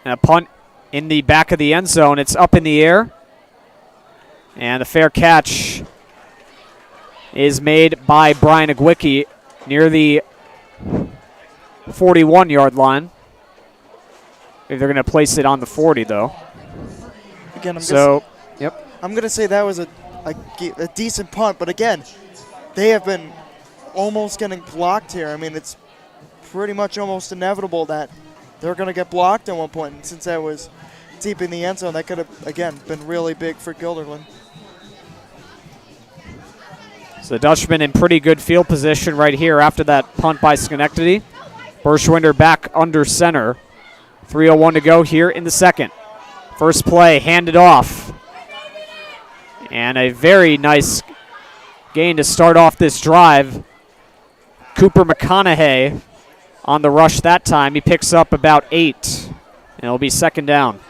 And a punt in the back of the end zone. It's up in the air. And the fair catch is made by Brian Agwicki near the 41-yard line. They're going to place it on the 40, though. Again, I'm going to say that was a decent punt, but again, they have been almost getting blocked here. I mean, it's pretty much almost inevitable that they're going to get blocked at one point. And since that was deep in the end zone, that could have, again, been really big for Guilderland. So the Dutchman in pretty good field position right here after that punt by Schenectady. Berschwinder back under center. 3:01 to go here in the second. First play handed off. And a very nice gain to start off this drive. Cooper McConaughey on the rush that time. He picks up about 8. And it'll be 2nd down.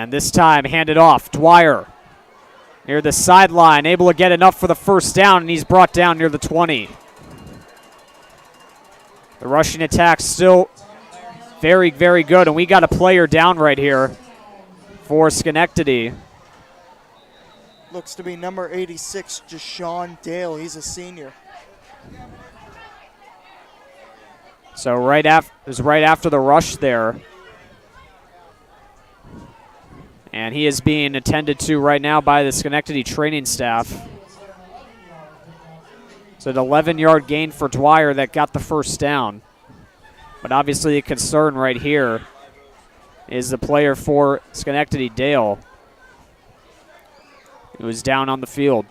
And this time, handed off. Dwyer near the sideline, able to get enough for the first down, and he's brought down near the 20. The rushing attack still very, very good, and we got a player down right here for Schenectady. Looks to be number 86, Jashawn Dale. He's a senior. So right after the rush there. And he is being attended to right now by the Schenectady training staff. It's an 11-yard gain for Dwyer that got the first down. But obviously the concern right here is the player for Schenectady, Dale, who is down on the field.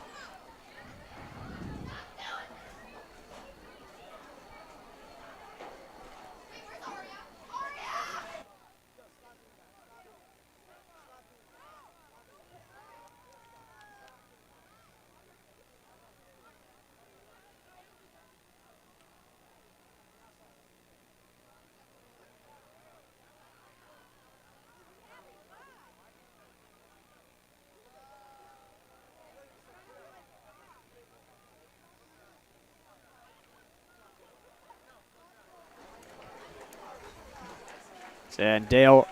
And Dale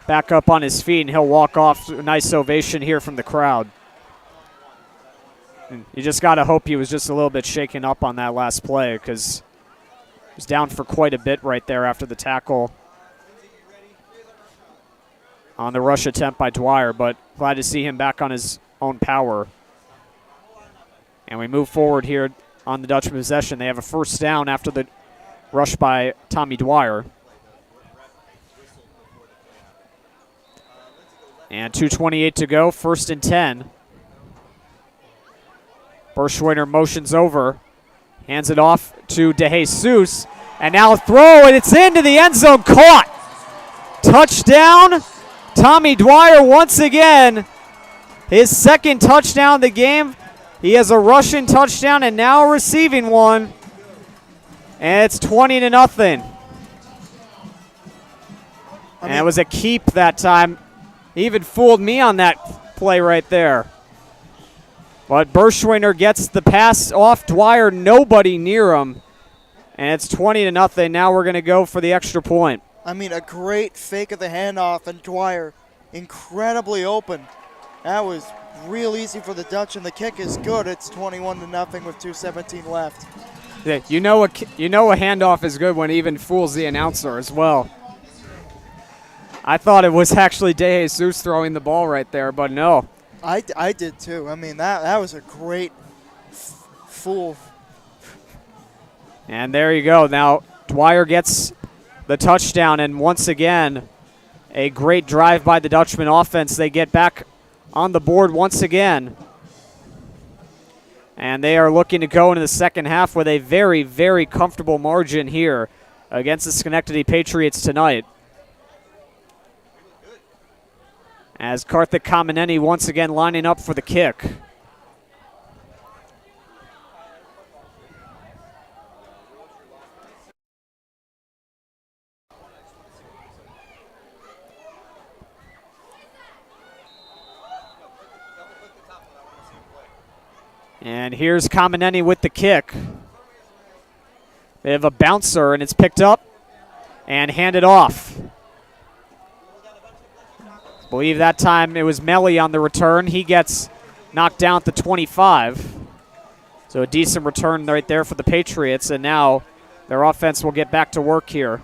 back up on his feet, and he'll walk off. A nice ovation here from the crowd. And you just got to hope he was just a little bit shaken up on that last play, because he was down for quite a bit right there after the tackle on the rush attempt by Dwyer, but glad to see him back on his own power. And we move forward here on the Dutchman possession. They have a first down after the rush by Tommy Dwyer. And 2:28 to go, 1st and 10. Berschweiner motions over, hands it off to DeJesus, and now a throw, and it's into the end zone, caught. Touchdown, Tommy Dwyer once again. His second touchdown of the game. He has a rushing touchdown and now a receiving one. And it's 20-0. And it was a keep that time. He even fooled me on that play right there. But Berschweiner gets the pass off Dwyer, nobody near him. And it's 20-0. Now we're going to go for the extra point. I mean, a great fake of the handoff, and Dwyer incredibly open. That was real easy for the Dutch, and the kick is good. It's 21-0 with 2:17 left. Yeah, you know a handoff is good when it even fools the announcer as well. I thought it was actually DeJesus throwing the ball right there, but no. I did too. I mean, that was a great fool. And there you go. Now Dwyer gets the touchdown, and once again, a great drive by the Dutchman offense. They get back on the board once again. And they are looking to go into the second half with a very, very comfortable margin here against the Schenectady Patriots tonight. As Karthik Kameneni once again lining up for the kick. And here's Kameneni with the kick. They have a bouncer, and it's picked up and handed off. I believe that time it was Melly on the return. He gets knocked down at the 25. So a decent return right there for the Patriots, and now their offense will get back to work here.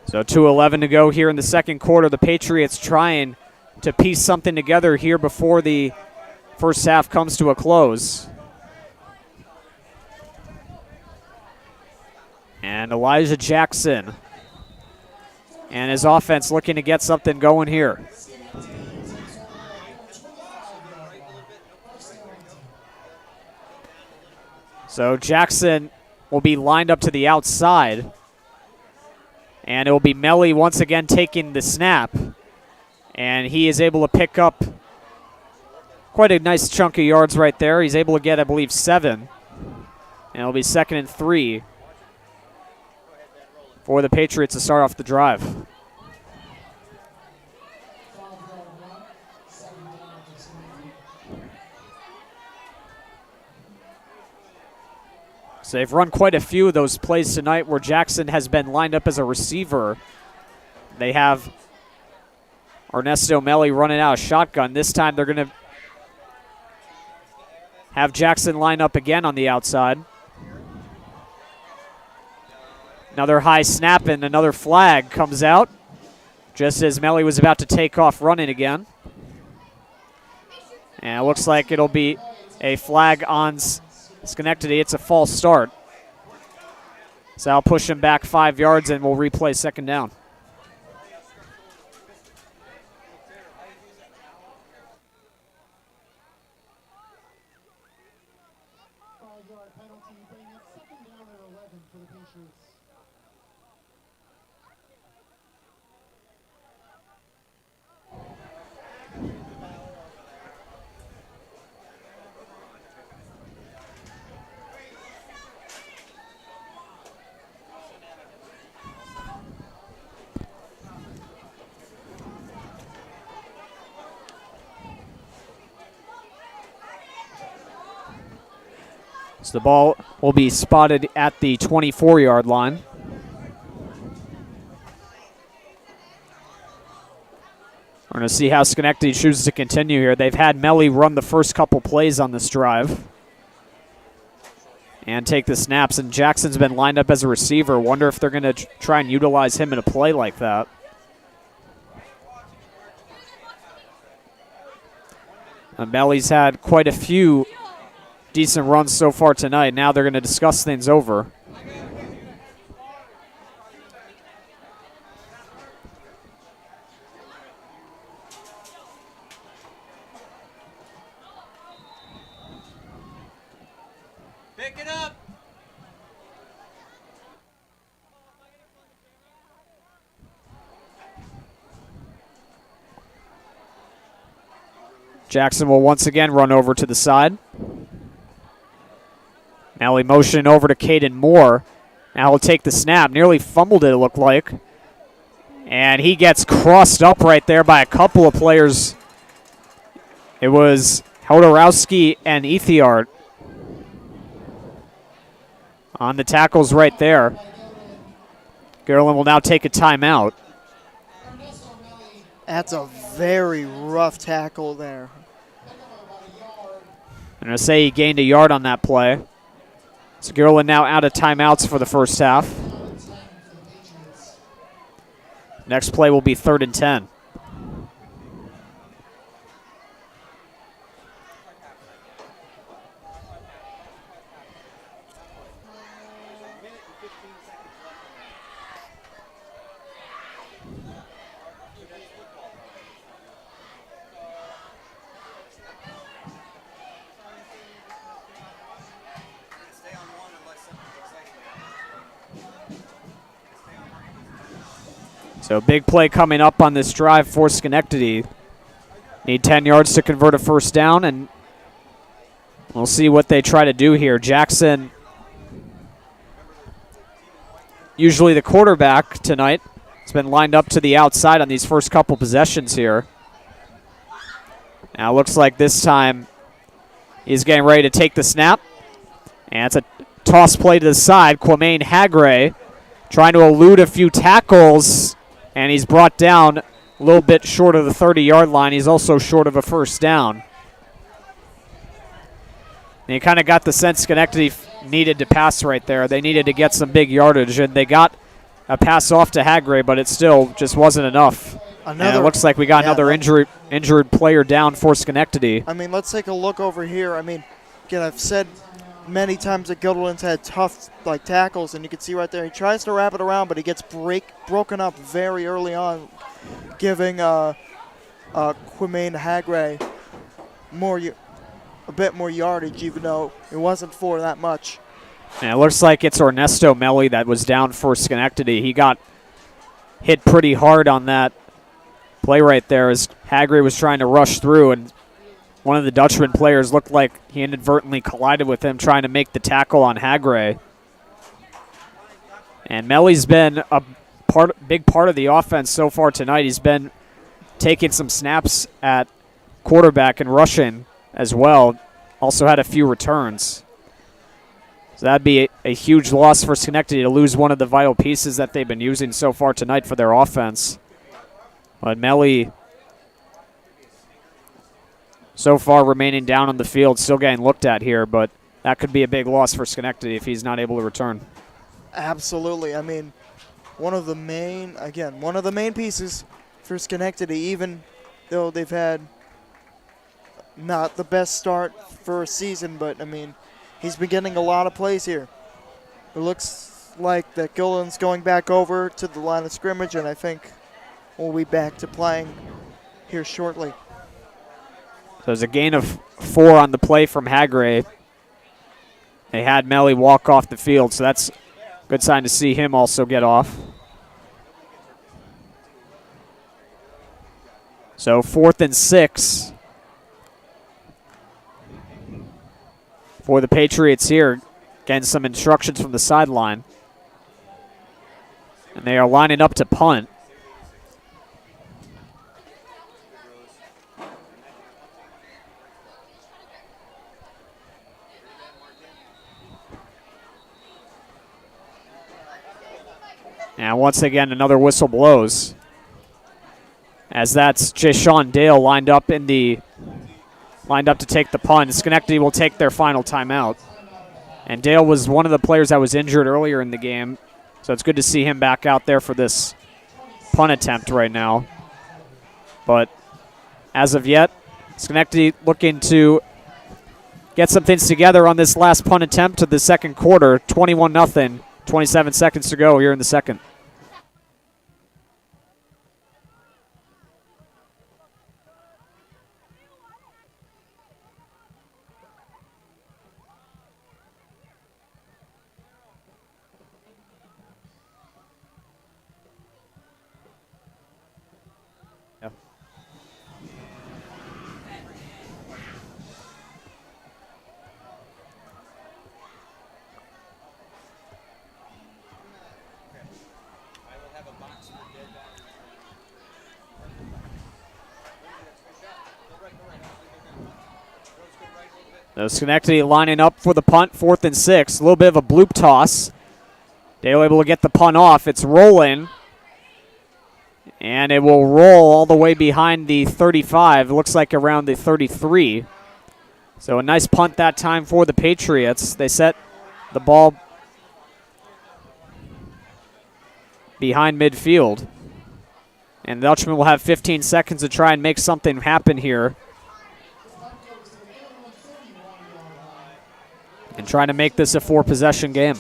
So 2:11 to go here in the second quarter. The Patriots trying to piece something together here before the first half comes to a close. And Elijah Jackson and his offense looking to get something going here. So Jackson will be lined up to the outside. And it will be Melly once again taking the snap. And he is able to pick up quite a nice chunk of yards right there. He's able to get, I believe, 7. And it'll be 2nd and 3 for the Patriots to start off the drive. So they've run quite a few of those plays tonight where Jackson has been lined up as a receiver. They have Ernesto Melli running out of shotgun. This time they're going to have Jackson line up again on the outside. Another high snap and another flag comes out just as Melli was about to take off running again. And it looks like it'll be a flag on Schenectady. It's a false start. So I'll push him back 5 yards and we'll replay 2nd down. Penalty, bringing up 2nd down and 11 for the Patriots. So the ball will be spotted at the 24-yard line. We're going to see how Schenectady chooses to continue here. They've had Melli run the first couple plays on this drive and take the snaps, and Jackson's been lined up as a receiver. Wonder if they're going to try and utilize him in a play like that. Melli's had quite a few decent runs so far tonight. Now they're going to discuss things over. Pick it up. Jackson will once again run over to the side. Melli motioning over to Caden Moore. Now he'll take the snap. Nearly fumbled it looked like. And he gets crossed up right there by a couple of players. It was Hodorowski and Ethiart on the tackles right there. Guilderland will now take a timeout. That's a very rough tackle there. I'm going to say he gained a yard on that play. So Guilderland now out of timeouts for the first half. Next play will be 3rd and 10. So big play coming up on this drive for Schenectady. Need 10 yards to convert a first down, and we'll see what they try to do here. Jackson, usually the quarterback tonight, has been lined up to the outside on these first couple possessions here. Now it looks like this time he's getting ready to take the snap. And it's a toss play to the side. Kwame Hagre trying to elude a few tackles. And he's brought down a little bit short of the 30-yard line. He's also short of a first down. And you kind of got the sense Schenectady needed to pass right there. They needed to get some big yardage, and they got a pass off to Hagre, but it still just wasn't enough. And it looks like we got another injured player down for Schenectady. I mean, let's take a look over here. I mean, again, I've said many times that Guilderland's had tough tackles, and you can see right there he tries to wrap it around, but he gets broken up very early on, giving Kwame Hagre a bit more yardage, even though it wasn't for that much. And it looks like it's Ernesto Melli that was down for Schenectady. He got hit pretty hard on that play right there as Hagre was trying to rush through, and one of the Dutchman players looked like he inadvertently collided with him trying to make the tackle on Hagre. And Melly's been a big part of the offense so far tonight. He's been taking some snaps at quarterback and rushing as well. Also had a few returns. So that'd be a huge loss for Schenectady to lose one of the vital pieces that they've been using so far tonight for their offense. But Melly so far remaining down on the field, still getting looked at here, but that could be a big loss for Schenectady if he's not able to return. Absolutely. I mean, one of the main pieces for Schenectady, even though they've had not the best start for a season, but I mean, he's been getting a lot of plays here. It looks like that Guilderland's going back over to the line of scrimmage, and I think we'll be back to playing here shortly. So there's a gain of 4 on the play from Hagre. They had Melly walk off the field, so that's a good sign to see him also get off. So 4th and 6 for the Patriots here. Getting some instructions from the sideline. And they are lining up to punt. And once again, another whistle blows. As that's Jashawn Dale lined up to take the punt. Schenectady will take their final timeout. And Dale was one of the players that was injured earlier in the game, so it's good to see him back out there for this punt attempt right now. But as of yet, Schenectady looking to get some things together on this last punt attempt to the second quarter. 21-0, 27 seconds to go here in the second. So Schenectady lining up for the punt, 4th and 6. A little bit of a bloop toss. Dale able to get the punt off. It's rolling. And it will roll all the way behind the 35. It looks like around the 33. So a nice punt that time for the Patriots. They set the ball behind midfield. And the Dutchman will have 15 seconds to try and make something happen here. And trying to make this a 4-possession game.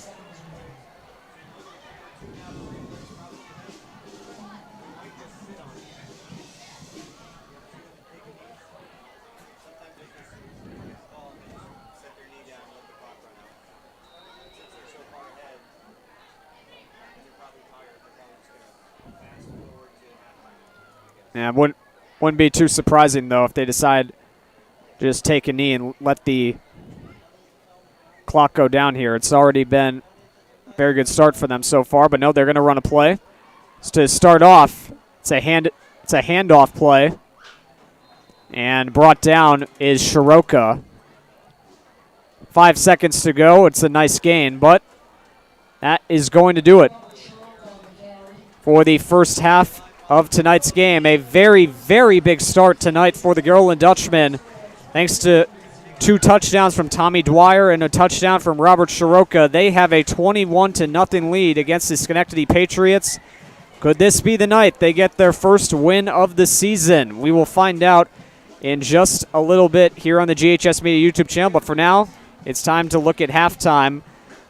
Yeah, wouldn't be too surprising, though, if they decide to just take a knee and let the clock go down here. It's already been a very good start for them so far, but no, they're going to run a play. So to start off, it's a handoff play, and brought down is Shoka. 5 seconds to go. It's a nice gain, but that is going to do it for the first half of tonight's game. A very, very big start tonight for the Guilderland Dutchmen, thanks to 2 touchdowns from Tommy Dwyer and a touchdown from Robert Shoka. They have a 21-0 lead against the Schenectady Patriots. Could this be the night they get their first win of the season? We will find out in just a little bit here on the GHS Media YouTube channel. But for now, it's time to look at halftime.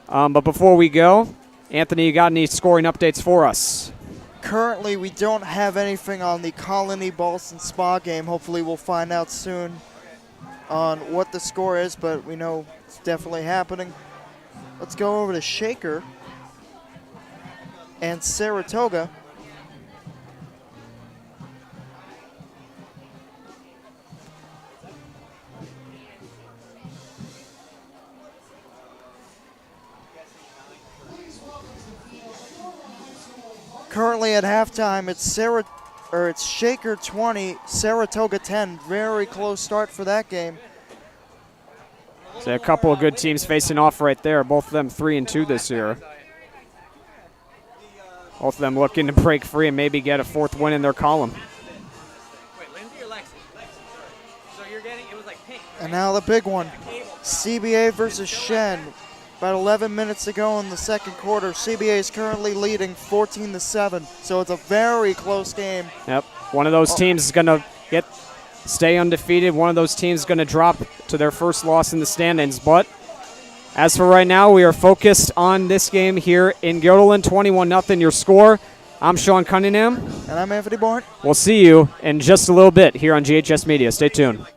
But before we go, Anthony, you got any scoring updates for us? Currently, we don't have anything on the Colony Boston Spa game. Hopefully, we'll find out soon on what the score is, but we know it's definitely happening. Let's go over to Shaker and Saratoga. Currently at halftime, it's Shaker 20, Saratoga 10. Very close start for that game. So a couple of good teams facing off right there. Both of them 3-2 this year. Both of them looking to break free and maybe get a fourth win in their column. Wait, Lindsay or Lexi? Lexi, sorry. So you're getting, it was like pink. And now the big one, CBA versus Shen. About 11 minutes to go in the second quarter. CBA is currently leading 14-7, so it's a very close game. Yep, one of those teams is going to stay undefeated. One of those teams is going to drop to their first loss in the standings. But as for right now, we are focused on this game here in Guilderland. 21-0 your score. I'm Sean Cunningham. And I'm Anthony Bourne. We'll see you in just a little bit here on GHS Media. Stay tuned.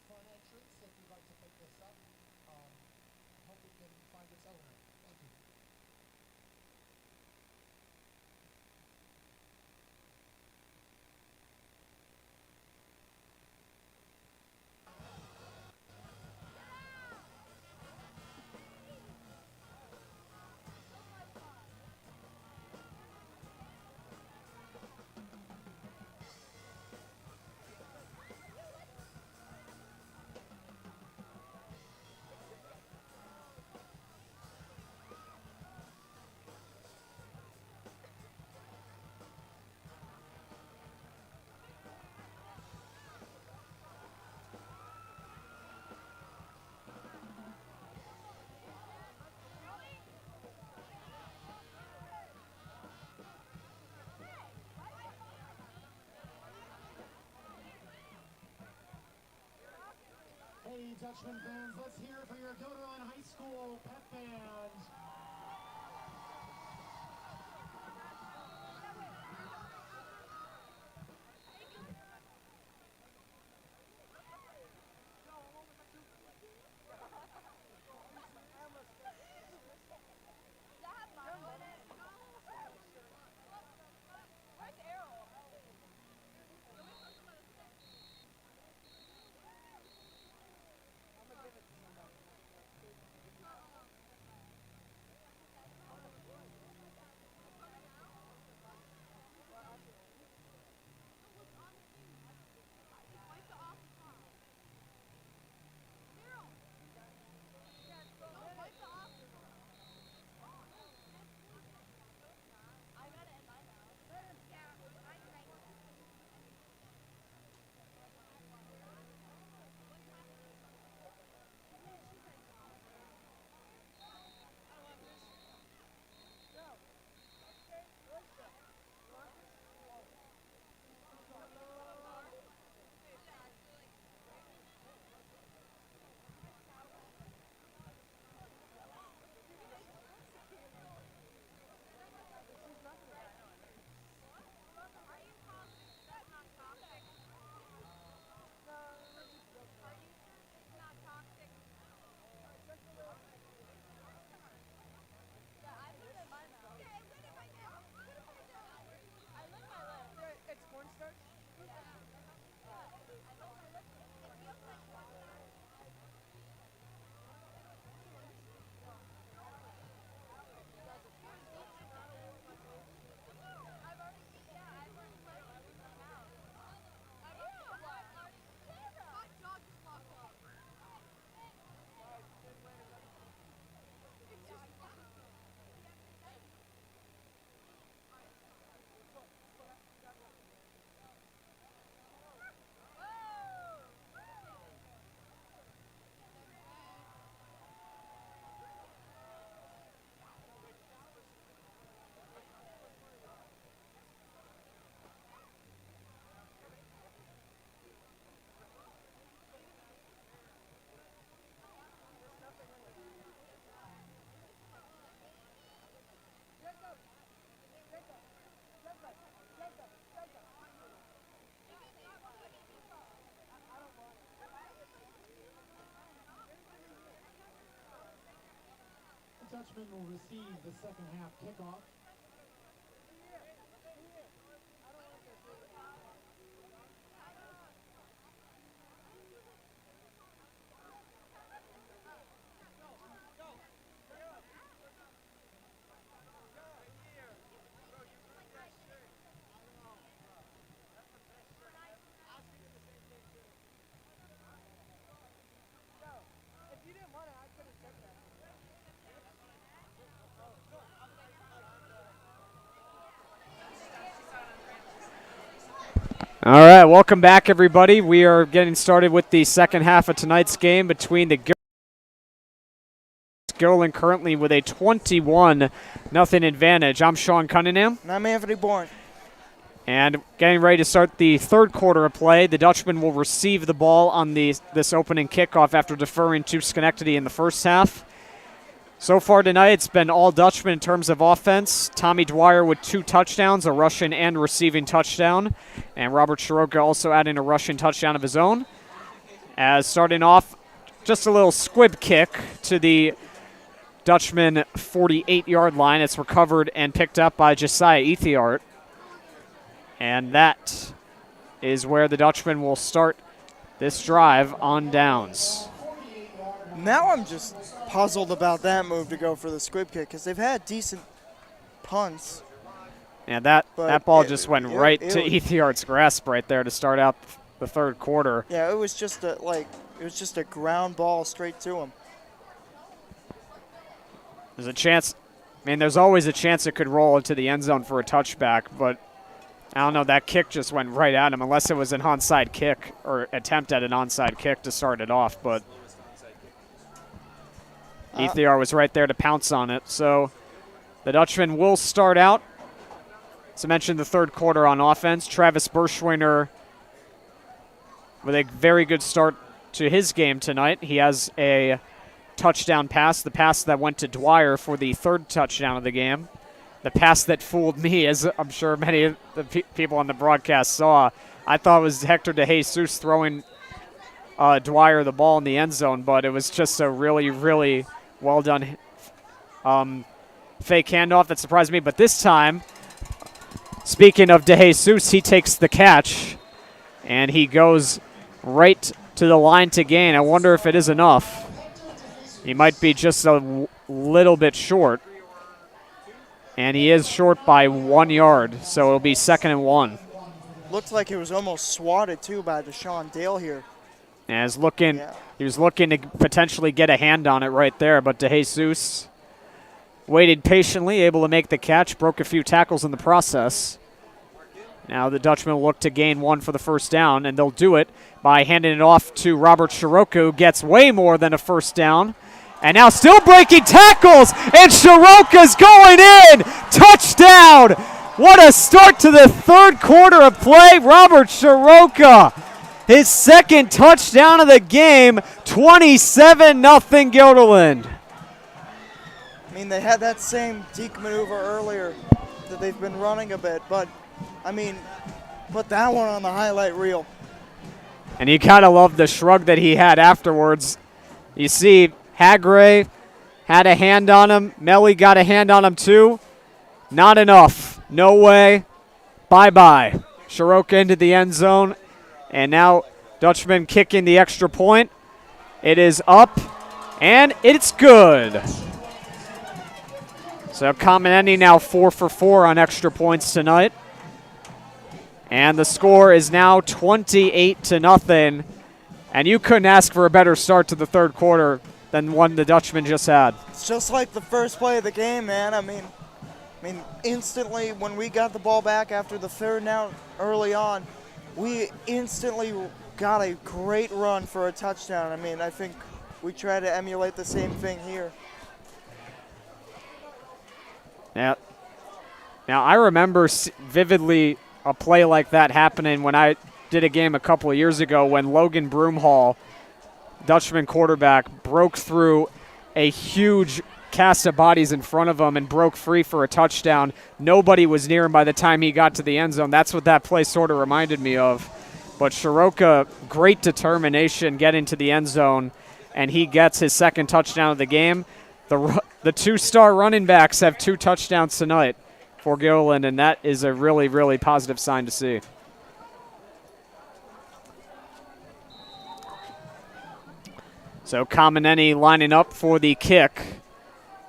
front entrance if you'd like to pick this up. Hope it can find its owner. Thank you. Hey, Dutchman fans, let's hear it for your Guilderland High School pep band. Dutchman will receive the second half kickoff. All right, welcome back, everybody. We are getting started with the second half of tonight's game between the Guilderland currently with a 21-0 advantage. I'm Sean Cunningham. And I'm Anthony Bourne. And getting ready to start the third quarter of play. The Dutchman will receive the ball on this opening kickoff after deferring to Schenectady in the first half. So far tonight, it's been all Dutchman in terms of offense. Tommy Dwyer with 2 touchdowns, a rushing and receiving touchdown. And Robert Shoka also adding a rushing touchdown of his own. As starting off, just a little squib kick to the Dutchman 48-yard line. It's recovered and picked up by Josiah Ethiart. And that is where the Dutchman will start this drive on downs. Now I'm just puzzled about that move to go for the squib kick because they've had decent punts. And that ball just went right to Ethiart's grasp right there to start out the third quarter. Yeah, it was just a ground ball straight to him. There's a chance. I mean, there's always a chance it could roll into the end zone for a touchback, but I don't know. That kick just went right at him, unless it was an onside kick or attempt at an onside kick to start it off. But Ethiart was right there to pounce on it. So the Dutchman will start out. As I mentioned, the third quarter on offense. Travis Berschwiner with a very good start to his game tonight. He has a touchdown pass, the pass that went to Dwyer for the third touchdown of the game. The pass that fooled me, as I'm sure many of the people on the broadcast saw. I thought it was Hector DeJesus throwing Dwyer the ball in the end zone, but it was just a really, really well done fake handoff that surprised me. But this time, speaking of DeJesus, he takes the catch, and he goes right to the line to gain. I wonder if it is enough. He might be just a little bit short. And he is short by 1 yard, so it'll be 2nd and 1. Looked like it was almost swatted, too, by Deshaun Dale here. And he was looking to potentially get a hand on it right there, but DeJesus waited patiently, able to make the catch, broke a few tackles in the process. Now the Dutchman will look to gain 1 for the first down, and they'll do it by handing it off to Robert Shoka, who gets way more than a first down. And now still breaking tackles, and Shoka's going in. Touchdown. What a start to the third quarter of play. Robert Shoka, his second touchdown of the game, 27-0 Guilderland. I mean, they had that same deke maneuver earlier that they've been running a bit, but, I mean, put that one on the highlight reel. And you kind of love the shrug that he had afterwards. You see, Hagray had a hand on him. Melly got a hand on him too. Not enough. No way. Bye-bye. Shoka into the end zone. And now Dutchman kicking the extra point. It is up, and it's good. So Kamenendi now 4 for 4 on extra points tonight. And the score is now 28-0. And you couldn't ask for a better start to the third quarter than one the Dutchman just had. It's just like the first play of the game, man. I mean, instantly when we got the ball back after the third down early on, we instantly got a great run for a touchdown. I mean, I think we try to emulate the same thing here. Yeah. Now, I remember vividly a play like that happening when I did a game a couple of years ago when Logan Broomhall, Dutchman quarterback, broke through a huge cast of bodies in front of him and broke free for a touchdown. Nobody was near him by the time he got to the end zone. That's what that play sort of reminded me of. But Shoka, great determination getting to the end zone, and he gets his second touchdown of the game. The two-star running backs have 2 touchdowns tonight for Guilderland, and that is a really, really positive sign to see. So Kamenendi lining up for the kick,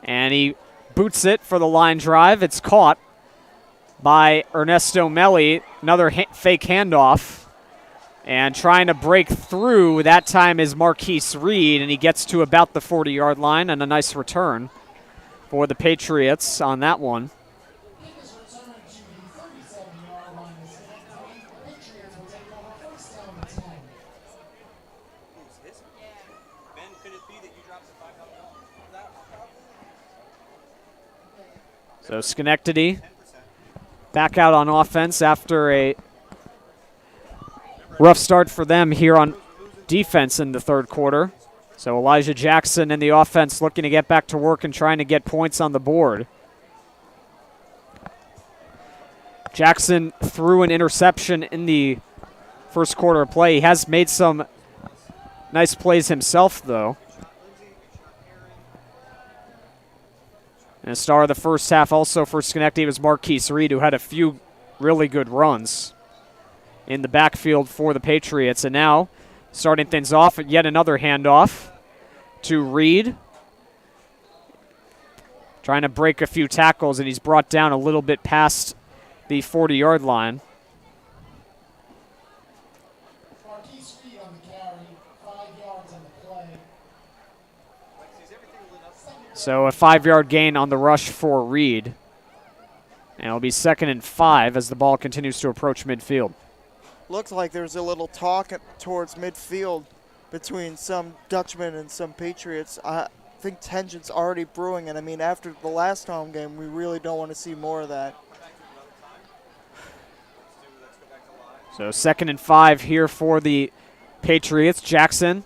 and he boots it for the line drive. It's caught by Ernesto Melli, another fake handoff, and trying to break through. That time is Marquise Reed, and he gets to about the 40-yard line, and a nice return for the Patriots on that one. So Schenectady back out on offense after a rough start for them here on defense in the third quarter. So Elijah Jackson and the offense looking to get back to work and trying to get points on the board. Jackson threw an interception in the first quarter of play. He has made some nice plays himself, though. And the star of the first half also for Schenectady was Marquise Reed, who had a few really good runs in the backfield for the Patriots. And now, starting things off, yet another handoff to Reed. Trying to break a few tackles, and he's brought down a little bit past the 40-yard line. Marquise Reed on the carry, 5 yards on the play. So a 5-yard gain on the rush for Reed. And it'll be 2nd and 5 as the ball continues to approach midfield. Looks like there's a little talk towards midfield between some Dutchmen and some Patriots. I think tension's already brewing, and I mean, after the last home game, we really don't want to see more of that. So 2nd and 5 here for the Patriots. Jackson,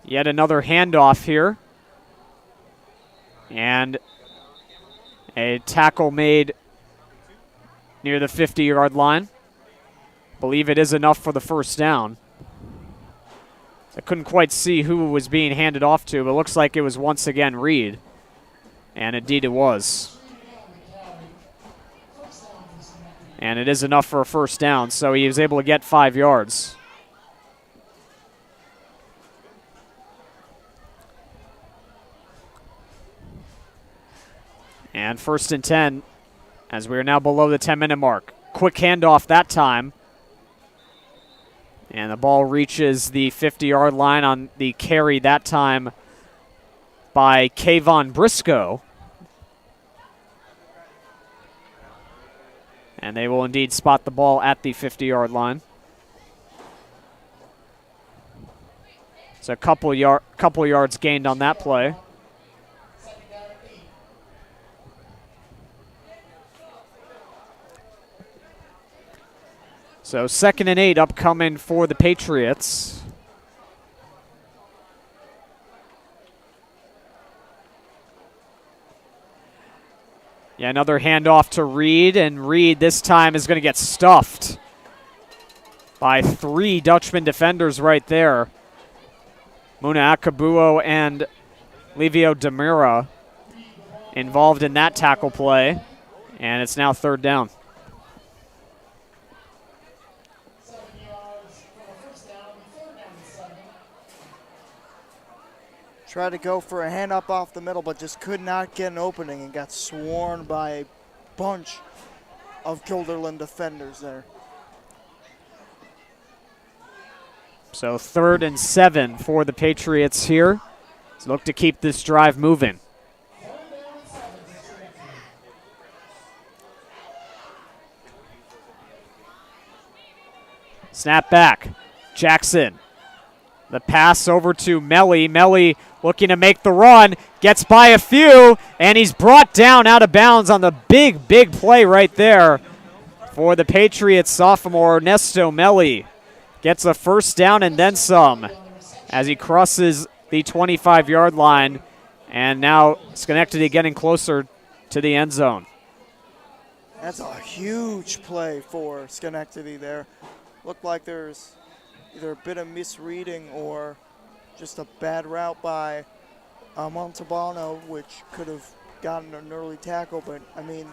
yet another handoff here. And a tackle made near the 50-yard line. Believe it is enough for the first down. I couldn't quite see who was being handed off to, but it looks like it was once again Reed. And indeed it was. And it is enough for a first down, so he was able to get 5 yards. And 1st and 10, as we are now below the 10-minute mark. Quick handoff that time. And the ball reaches the 50-yard line on the carry that time by Kayvon Briscoe. And they will indeed spot the ball at the 50-yard line. So a couple yards gained on that play. So 2nd and 8 upcoming for the Patriots. Yeah, another handoff to Reed, and Reed this time is going to get stuffed by 3 Dutchman defenders right there. Muna Akabuo and Livio Demira involved in that tackle play, and it's now 3rd down. Tried to go for a handoff off the middle, but just could not get an opening and got swarmed by a bunch of Guilderland defenders there. So 3rd and 7 for the Patriots here. So look to keep this drive moving. Snap back. Jackson. The pass over to Melly. Melly looking to make the run. Gets by a few, and he's brought down out of bounds on the big, big play right there for the Patriots sophomore, Ernesto Melly. Gets a first down and then some as he crosses the 25-yard line. And now Schenectady getting closer to the end zone. That's a huge play for Schenectady there. Looked like there's either a bit of misreading or just a bad route by Montalbano, which could have gotten an early tackle. But, I mean,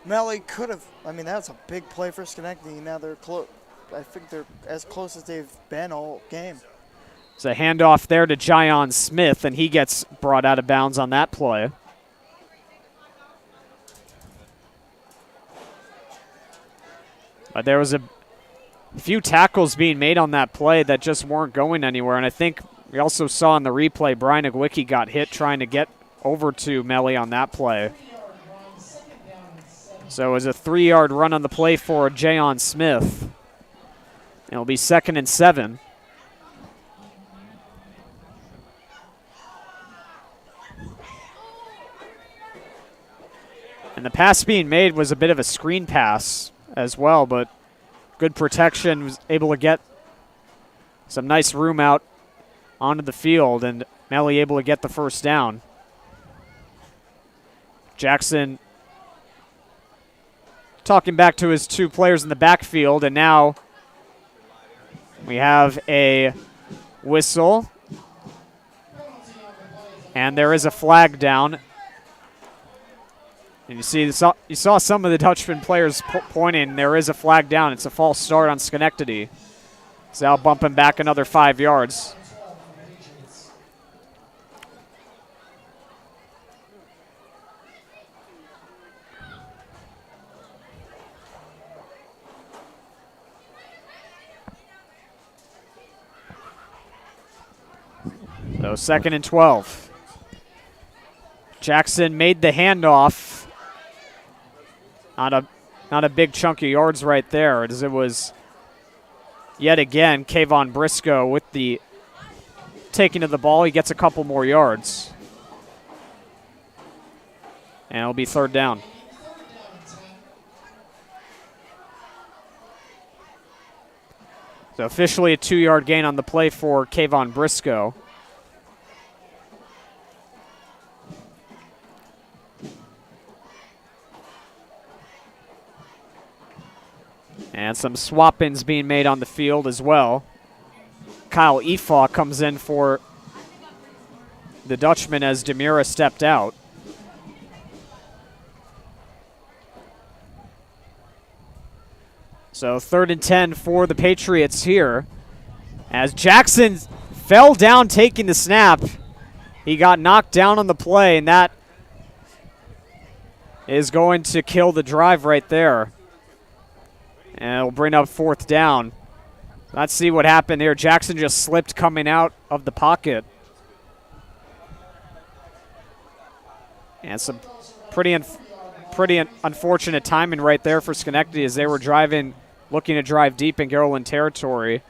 Melly could have, I mean, that's a big play for Schenectady. Now they're close. I think they're as close as they've been all game. It's a handoff there to Jayon Smith, and he gets brought out of bounds on that play. But there was a few tackles being made on that play that just weren't going anywhere. And I think we also saw in the replay Brian Igwicki got hit trying to get over to Melly on that play. So it was a 3-yard run on the play for Jayon Smith. It'll be 2nd and 7. And the pass being made was a bit of a screen pass as well, but good protection, was able to get some nice room out onto the field, and Melly able to get the first down. Jackson talking back to his 2 players in the backfield, and now We have a whistle. And there is a flag down. And you saw some of the Dutchman players pointing. There is a flag down. It's a false start on Schenectady. It's now bumping back another 5 yards. So 2nd and 12. Jackson made the handoff. Not a big chunk of yards right there, as it was yet again Kayvon Briscoe with the taking of the ball. He gets a couple more yards. And it'll be 3rd down. So officially a 2-yard gain on the play for Kayvon Briscoe. And some swap-ins being made on the field as well. Kyle Efaw comes in for the Dutchman as Demira stepped out. So 3rd and 10 for the Patriots here. As Jackson fell down taking the snap, he got knocked down on the play, and that is going to kill the drive right there. And it'll bring up 4th down. Let's see what happened here. Jackson just slipped coming out of the pocket. And some pretty unfortunate timing right there for Schenectady as they were looking to drive deep in Guilderland territory.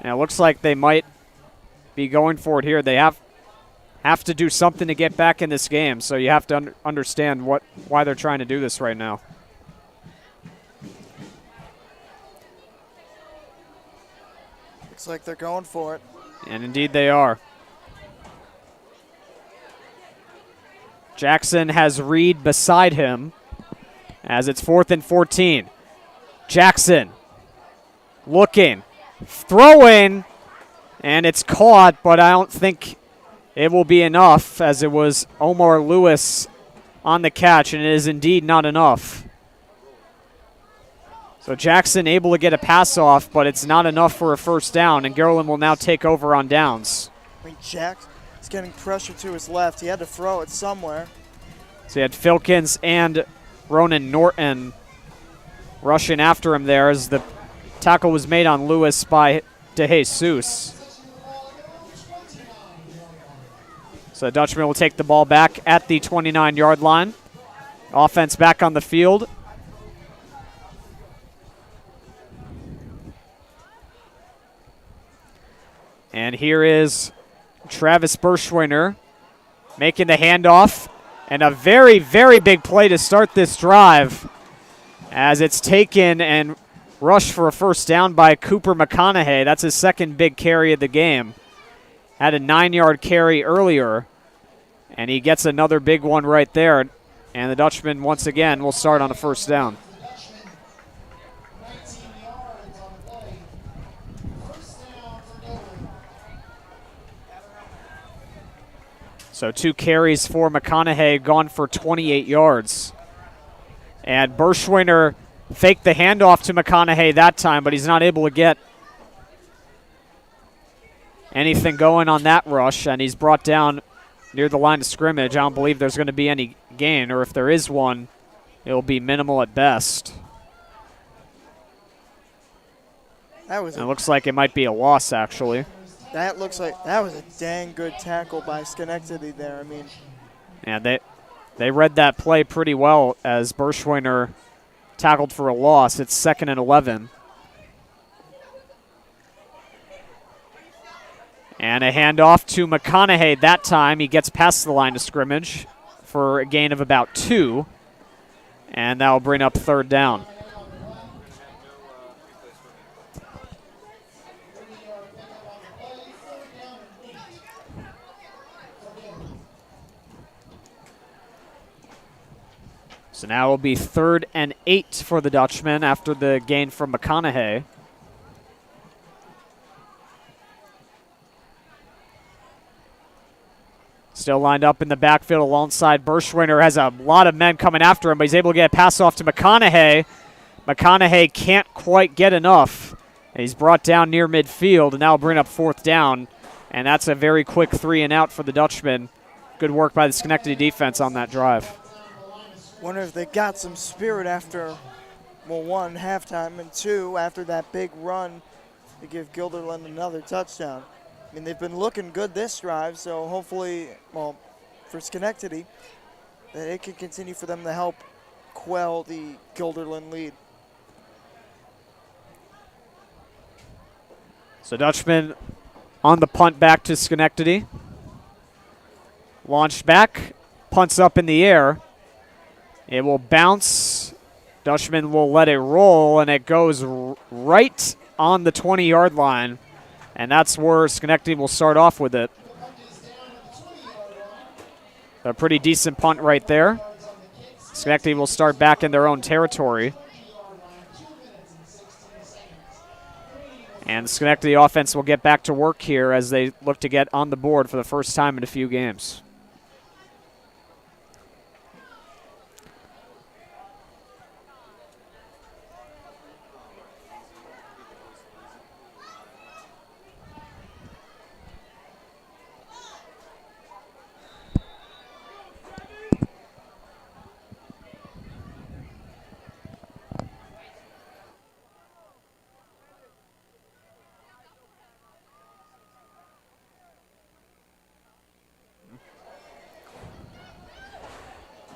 And it looks like they might be going for it here. They have to do something to get back in this game, so you have to understand why they're trying to do this right now. Looks like they're going for it. And indeed they are. Jackson has Reed beside him as it's 4th and 14. Jackson looking, throwing, and it's caught, but I don't think it will be enough as it was Omar Lewis on the catch, and it is indeed not enough. So Jackson able to get a pass off, but it's not enough for a 1st down, and Guilderland will now take over on downs. I mean, Jackson's getting pressure to his left. He had to throw it somewhere. So he had Filkins and Ronan Norton rushing after him there as the tackle was made on Lewis by DeJesus. So Dutchman will take the ball back at the 29-yard line. Offense back on the field. And here is Travis Berschweiner making the handoff. And a very, very big play to start this drive as it's taken and rushed for a 1st down by Cooper McConaughey. That's his 2nd big carry of the game. Had a 9-yard carry earlier, and he gets another big one right there. And the Dutchman, once again, will start on a 1st down. So 2 carries for McConaughey, gone for 28 yards. And Berschweiner faked the handoff to McConaughey that time, but he's not able to get anything going on that rush, and he's brought down near the line of scrimmage. I don't believe there's going to be any gain, or if there is one, it'll be minimal at best. It looks like it might be a loss, actually. That looks like that was a dang good tackle by Schenectady there. I mean, yeah, they read that play pretty well as Berschweiner tackled for a loss. It's 2nd and 11. And a handoff to McConaughey that time. He gets past the line of scrimmage for a gain of about 2. And that will bring up 3rd down. So now it will be 3rd and 8 for the Dutchman after the gain from McConaughey. Still lined up in the backfield alongside Berschwiner. Has a lot of men coming after him, but he's able to get a pass off to McConaughey. McConaughey can't quite get enough. And he's brought down near midfield, and now will bring up 4th down. And that's a very quick 3 and out for the Dutchman. Good work by the Schenectady defense on that drive. Wonder if they got some spirit after, well, 1, halftime, and 2, after that big run to give Guilderland another touchdown. I mean, they've been looking good this drive, so hopefully, well, for Schenectady, that it can continue for them to help quell the Guilderland lead. So Dutchman on the punt back to Schenectady. Launched back, punts up in the air. It will bounce. Dutchman will let it roll, and it goes right on the 20-yard line. And that's where Schenectady will start off with it. A pretty decent punt right there. Schenectady will start back in their own territory. And the Schenectady offense will get back to work here as they look to get on the board for the first time in a few games.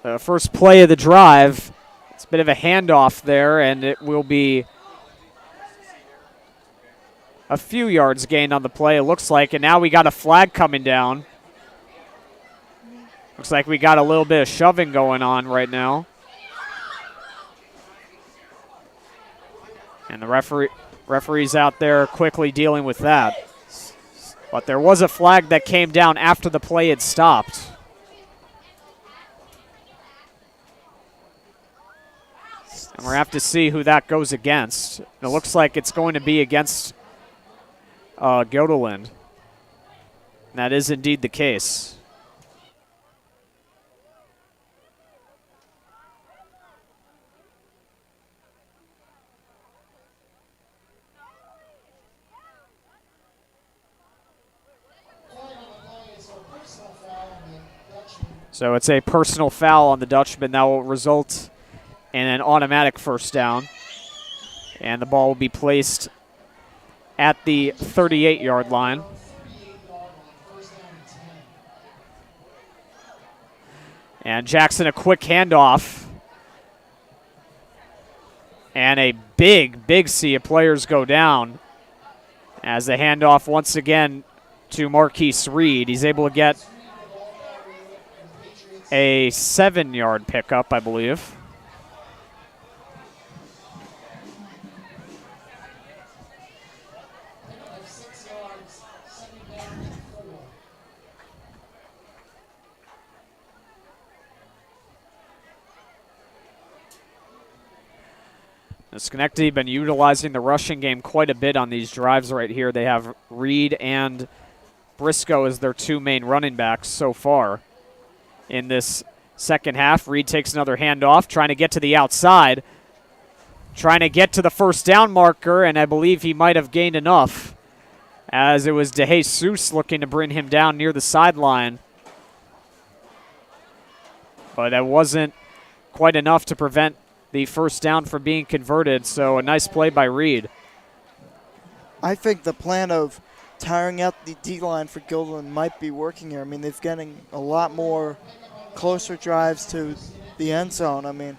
The first play of the drive, it's a bit of a handoff there, and it will be a few yards gained on the play, it looks like. And now we got a flag coming down. Looks like we got a little bit of shoving going on right now. And the referee's out there quickly dealing with that. But there was a flag that came down after the play had stopped. And we're going to have to see who that goes against. And it looks like it's going to be against Guilderland. And that is indeed the case. So it's a personal foul on the Dutchman that will result in an automatic first down. And the ball will be placed at the 38-yard line. And Jackson, a quick handoff. And a big sea of players go down as the handoff once again to Marquise Reed. He's able to get a 7-yard pickup, I believe. Schenectady been utilizing the rushing game quite a bit on these drives right here. They have Reed and Briscoe as their 2 main running backs so far in this second half. Reed takes another handoff, trying to get to the outside, trying to get to the first down marker, and I believe he might have gained enough as it was DeJesus looking to bring him down near the sideline. But that wasn't quite enough to prevent the first down from being converted, so a nice play by Reed. I think the plan of tiring out the D-line for Guilderland might be working here. I mean, they've getting a lot more closer drives to the end zone. I mean,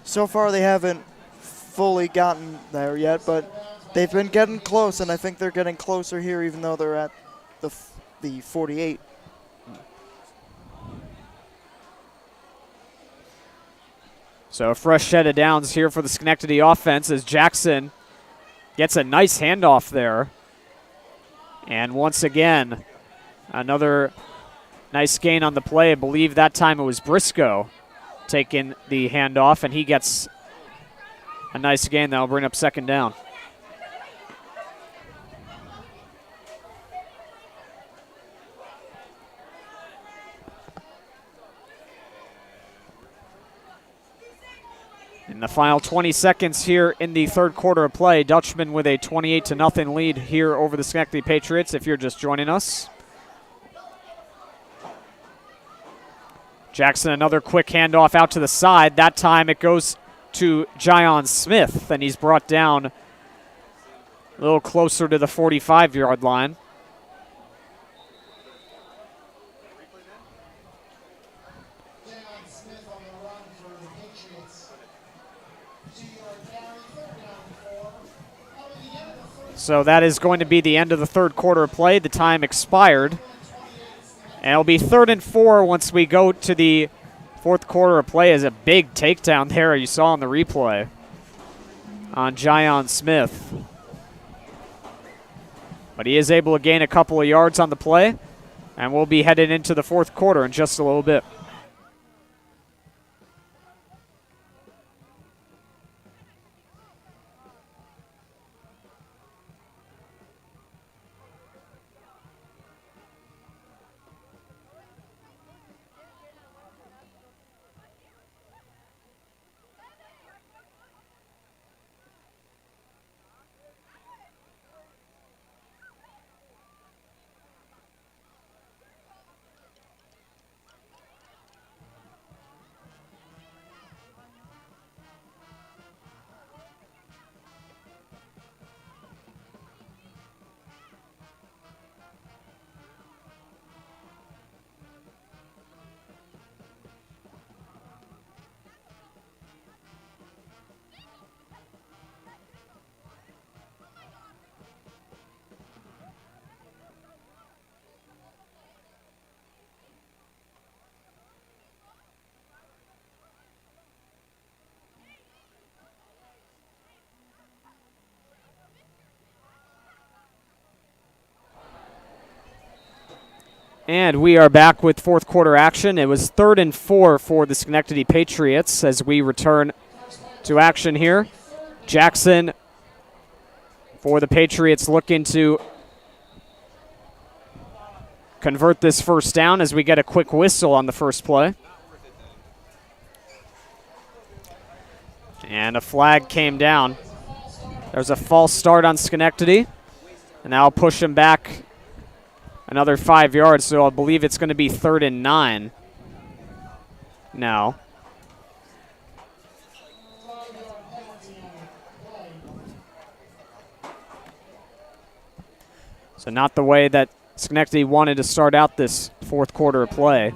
so far they haven't fully gotten there yet, but they've been getting close, and I think they're getting closer here even though they're at the 48. So a fresh set of downs here for the Schenectady offense as Jackson gets a nice handoff there. And once again, another nice gain on the play. I believe that time it was Briscoe taking the handoff, and he gets a nice gain that will bring up second down. In the final 20 seconds here in the third quarter of play, Dutchman with a 28-0 lead here over the Schenectady Patriots if you're just joining us. Jackson, another quick handoff out to the side. That time it goes to Jayon Smith, and he's brought down a little closer to the 45-yard line. So that is going to be the end of the third quarter of play. The time expired. And it'll be 3rd and 4 once we go to the fourth quarter of play. As a big takedown there you saw on the replay on Jayon Smith. But he is able to gain a couple of yards on the play. And we'll be headed into the fourth quarter in just a little bit. And we are back with fourth quarter action. It was 3rd and 4 for the Schenectady Patriots as we return to action here. Jackson for the Patriots looking to convert this first down as we get a quick whistle on the first play. And a flag came down. There's a false start on Schenectady. And now push him back another 5 yards, so I believe it's going to be 3rd and 9 now. So not the way that Schenectady wanted to start out this fourth quarter of play.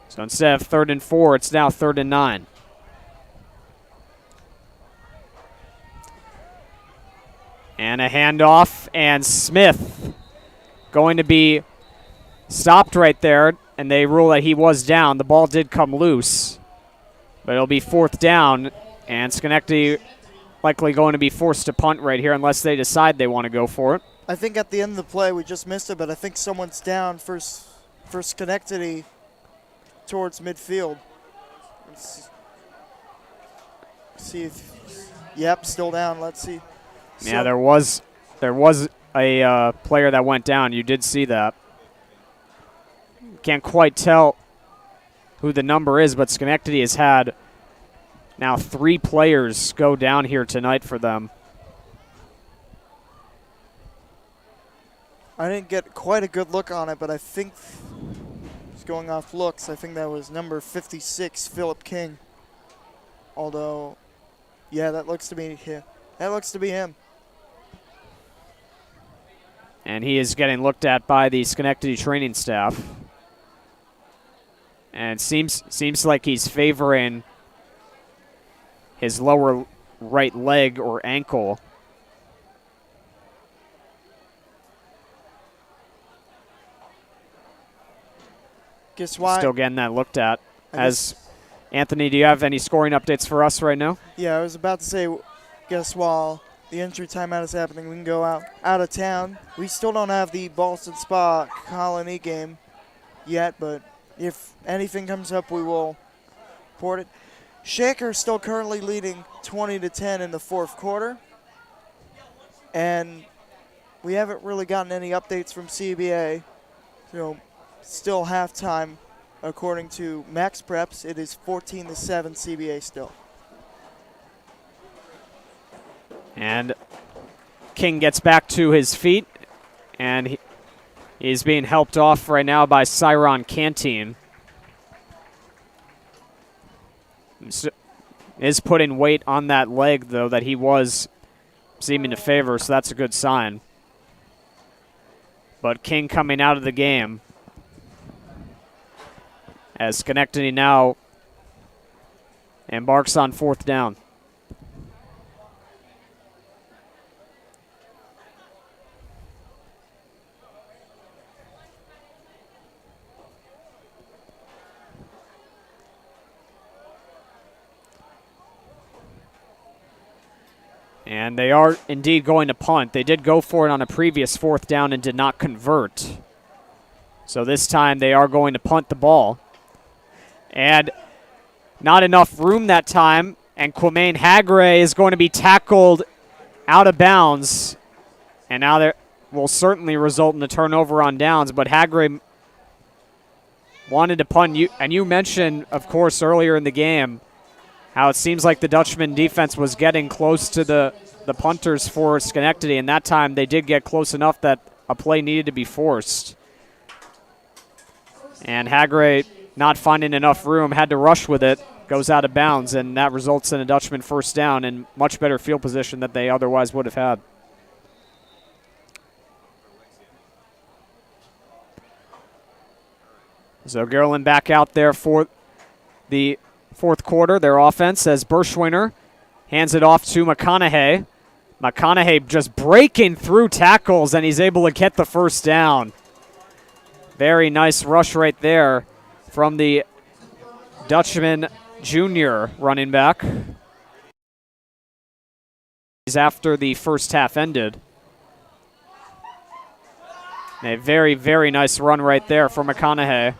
So instead of 3rd and 4, it's now 3rd and 9. And a handoff, and Smith going to be stopped right there, and they rule that he was down. The ball did come loose, but it'll be 4th down, and Schenectady likely going to be forced to punt right here unless they decide they want to go for it. I think at the end of the play, we just missed it, but I think someone's down for Schenectady towards midfield. Let's see if, yep, still down. Let's see. Yeah, there was a player that went down. You did see that. Can't quite tell who the number is, but Schenectady has had now 3 players go down here tonight for them. I didn't get quite a good look on it, but I think it's going off looks. I think that was number 56, Philip King. Although, yeah, that looks to be him. That looks to be him. And he is getting looked at by the Schenectady training staff. And seems like he's favoring his lower right leg or ankle. Guess why? Still getting that looked at. As Anthony, do you have any scoring updates for us right now? Yeah, I was about to say, guess while the injury timeout is happening, we can go out of town. We still don't have the Boston Spa Colony game yet, but if anything comes up, we will report it. Shaker still currently leading 20-10 in the fourth quarter, and we haven't really gotten any updates from CBA. So still halftime according to Max Preps, it is 14-7 CBA still. And King gets back to his feet, and he's being helped off right now by Cyron Canteen. Is putting weight on that leg, though, that he was seeming to favor, so that's a good sign. But King coming out of the game as Schenectady now embarks on 4th down. And they are indeed going to punt. They did go for it on a previous 4th down and did not convert. So this time they are going to punt the ball. And not enough room that time. And Quamaine Hagre is going to be tackled out of bounds. And now that will certainly result in a turnover on downs. But Hagre wanted to punt. And you mentioned, of course, earlier in the game, how it seems like the Dutchman defense was getting close to the punters for Schenectady, and that time they did get close enough that a play needed to be forced. And Hagre, not finding enough room, had to rush with it, goes out of bounds, and that results in a Dutchman 1st down and much better field position that they otherwise would have had. So Guilderland back out there for the 4th quarter, their offense, as Berschwiner hands it off to McConaughey. McConaughey just breaking through tackles, and he's able to get the 1st down. Very nice rush right there from the Dutchman junior running back. After the first half ended. A very, very nice run right there for McConaughey.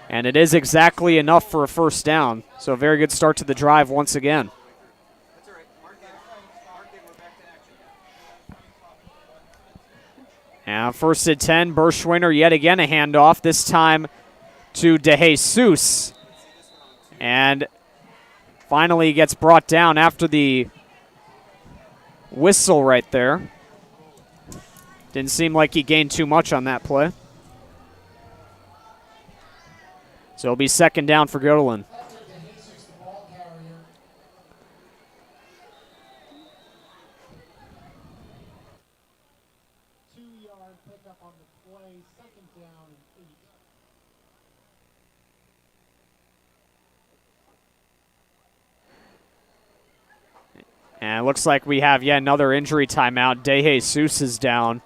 And it is exactly enough for a 1st down. So a very good start to the drive once again. And 1st and 10, Berschwiner yet again a handoff, this time to DeJesus. And finally gets brought down after the whistle right there. Didn't seem like he gained too much on that play. So it'll be 2nd down for Guilderland. And it looks like we have yet another injury timeout. DeJesus is down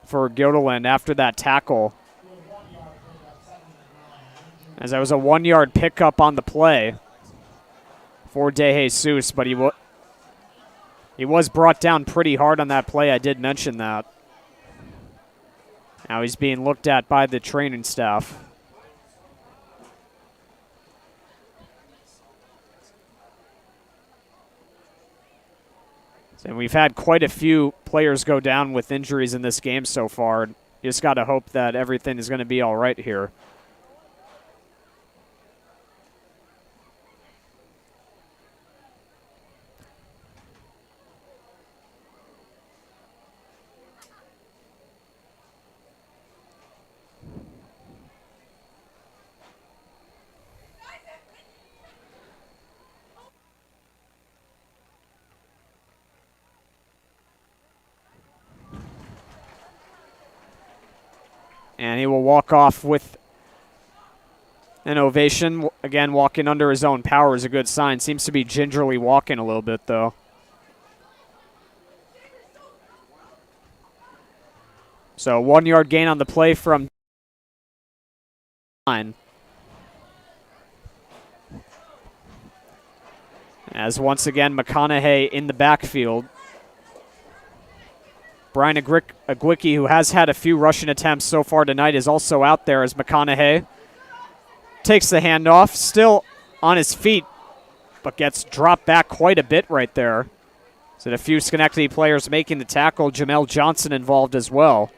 for Guilderland after that tackle. As that was a 1-yard pickup on the play for DeJesus, but he was brought down pretty hard on that play. I did mention that. Now he's being looked at by the training staff. And we've had quite a few players go down with injuries in this game so far. You just got to hope that everything is going to be all right here. And he will walk off with an ovation. Again, walking under his own power is a good sign. Seems to be gingerly walking a little bit, though. So 1-yard gain on the play from line. As once again, McConaughey in the backfield. Brian Agwicki, who has had a few rushing attempts so far tonight, is also out there as McConaughey takes the handoff, still on his feet, but gets dropped back quite a bit right there. So a few Schenectady players making the tackle. Jamel Johnson involved as well.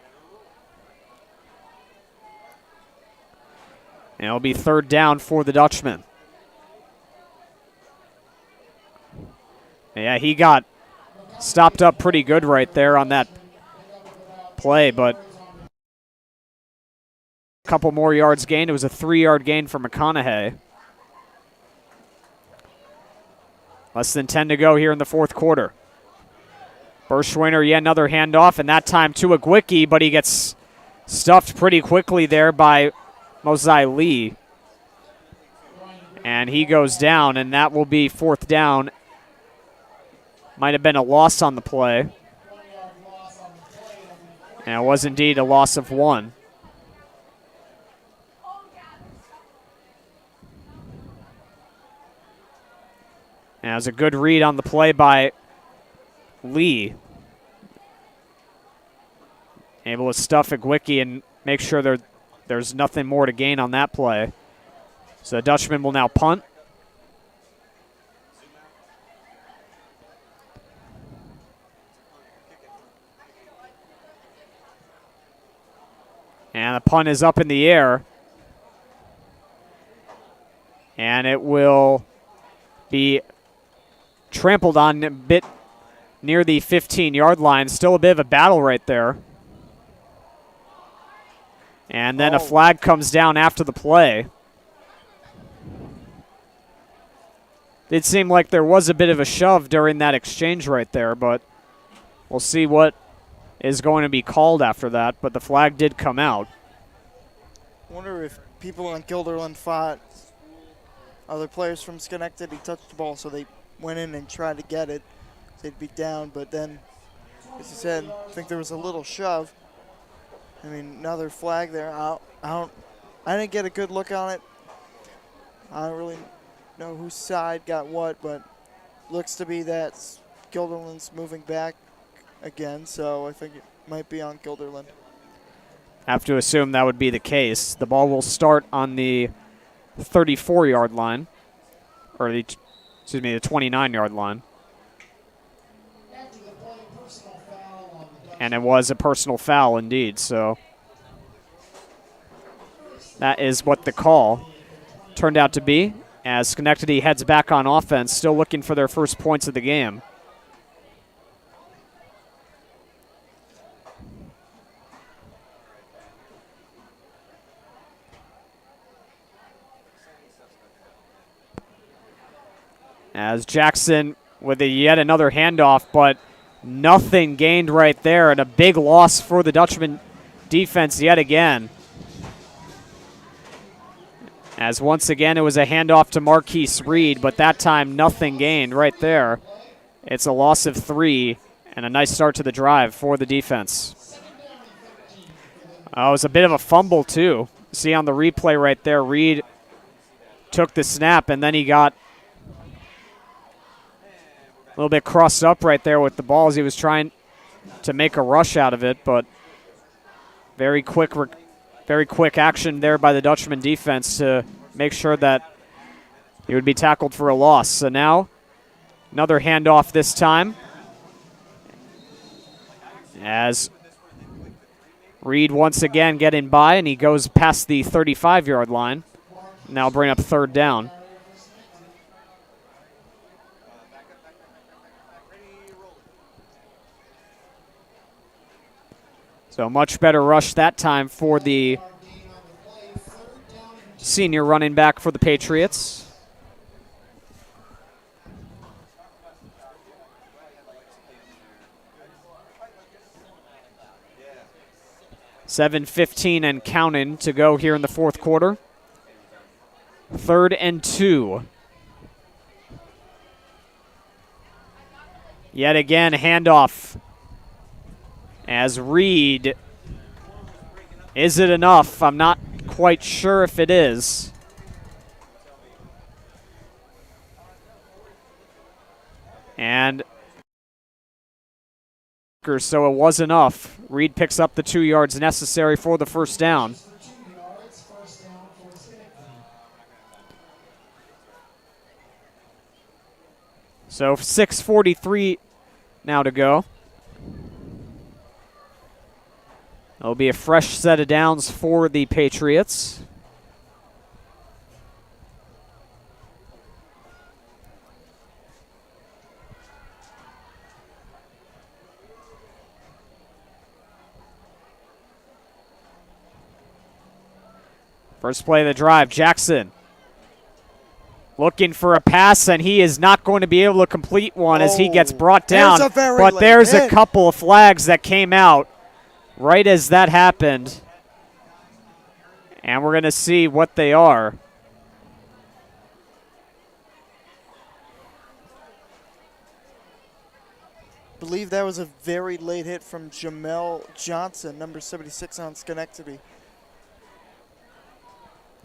And it'll be third down for the Dutchman. Yeah, he got stopped up pretty good right there on that play, but a couple more yards gained. It was a 3-yard gain for McConaughey. Less than 10 to go here in the fourth quarter. Berschwiner, yet another handoff, and that time to Agwicki, but he gets stuffed pretty quickly there by Mosai Lee. And he goes down, and that will be fourth down. Might have been a loss on the play. And it was indeed a loss of 1. And it was a good read on the play by Lee. Able to stuff Agwicki and make sure there's nothing more to gain on that play. So the Dutchman will now punt. And the punt is up in the air. And it will be trampled on a bit near the 15-yard line. Still a bit of a battle right there. And then a flag comes down after the play. It seemed like there was a bit of a shove during that exchange right there, but we'll see what is going to be called after that. But the flag did come out. I wonder if people on Guilderland thought other players from Schenectady touched the ball, so they went in and tried to get it. They'd be down, but then, as you said, I think there was a little shove. I mean, another flag there. I didn't get a good look on it. I don't really know whose side got what, but looks to be that Guilderland's moving back again, so I think it might be on Guilderland. Have to assume that would be the case. The ball will start on the 34-yard line, or the 29-yard line. And it was a personal foul indeed, so that is what the call turned out to be, as Schenectady heads back on offense, still looking for their first points of the game. As Jackson with yet another handoff, but nothing gained right there, and a big loss for the Dutchman defense yet again. As once again it was a handoff to Marquise Reed, but that time nothing gained right there. It's a loss of 3 and a nice start to the drive for the defense. It was a bit of a fumble too. See on the replay right there, Reed took the snap and then he got a little bit crossed up right there with the ball as he was trying to make a rush out of it, but very quick action there by the Dutchman defense to make sure that he would be tackled for a loss. So now another handoff this time, as Reed once again getting by, and he goes past the 35-yard line. Now bring up third down. So much better rush that time for the senior running back for the Patriots. $7:15 and counting to go here in the fourth quarter. 3rd and 2. Yet again, handoff. As Reed, is it enough? I'm not quite sure if it is. And so it was enough. Reed picks up the 2 yards necessary for the first down. So 6:43 now to go. It'll be a fresh set of downs for the Patriots. First play of the drive, Jackson looking for a pass, and he is not going to be able to complete one as he gets brought down. But there's a couple of flags that came out right as that happened, and we're going to see what they are. I believe that was a very late hit from Jamel Johnson, number 76 on Schenectady.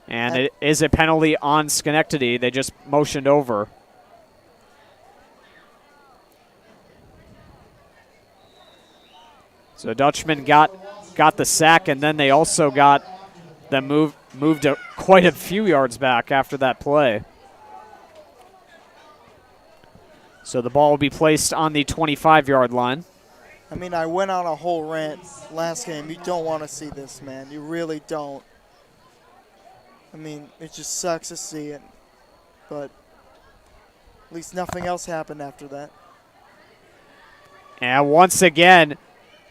And it is a penalty on Schenectady. They just motioned over. So Dutchman got the sack, and then they also got them moved quite a few yards back after that play. So the ball will be placed on the 25-yard line. I mean, I went on a whole rant last game. You don't want to see this, man. You really don't. I mean, it just sucks to see it, but at least nothing else happened after that. And once again,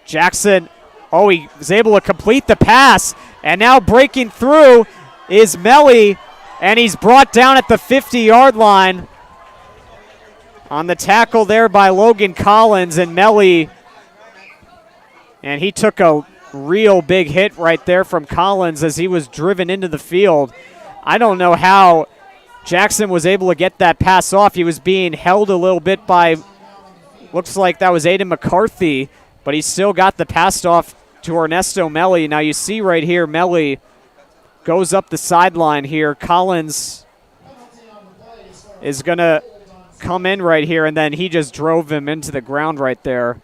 Jackson, he was able to complete the pass, and now breaking through is Melly, and he's brought down at the 50-yard line on the tackle there by Logan Collins, and Melly, and he took a real big hit right there from Collins as he was driven into the field. I don't know how Jackson was able to get that pass off. He was being held a little bit by, looks like that was Aiden McCarthy, but he still got the pass off to Ernesto Melly. Now you see right here, Melly goes up the sideline here. Collins is going to come in right here, and then he just drove him into the ground right there.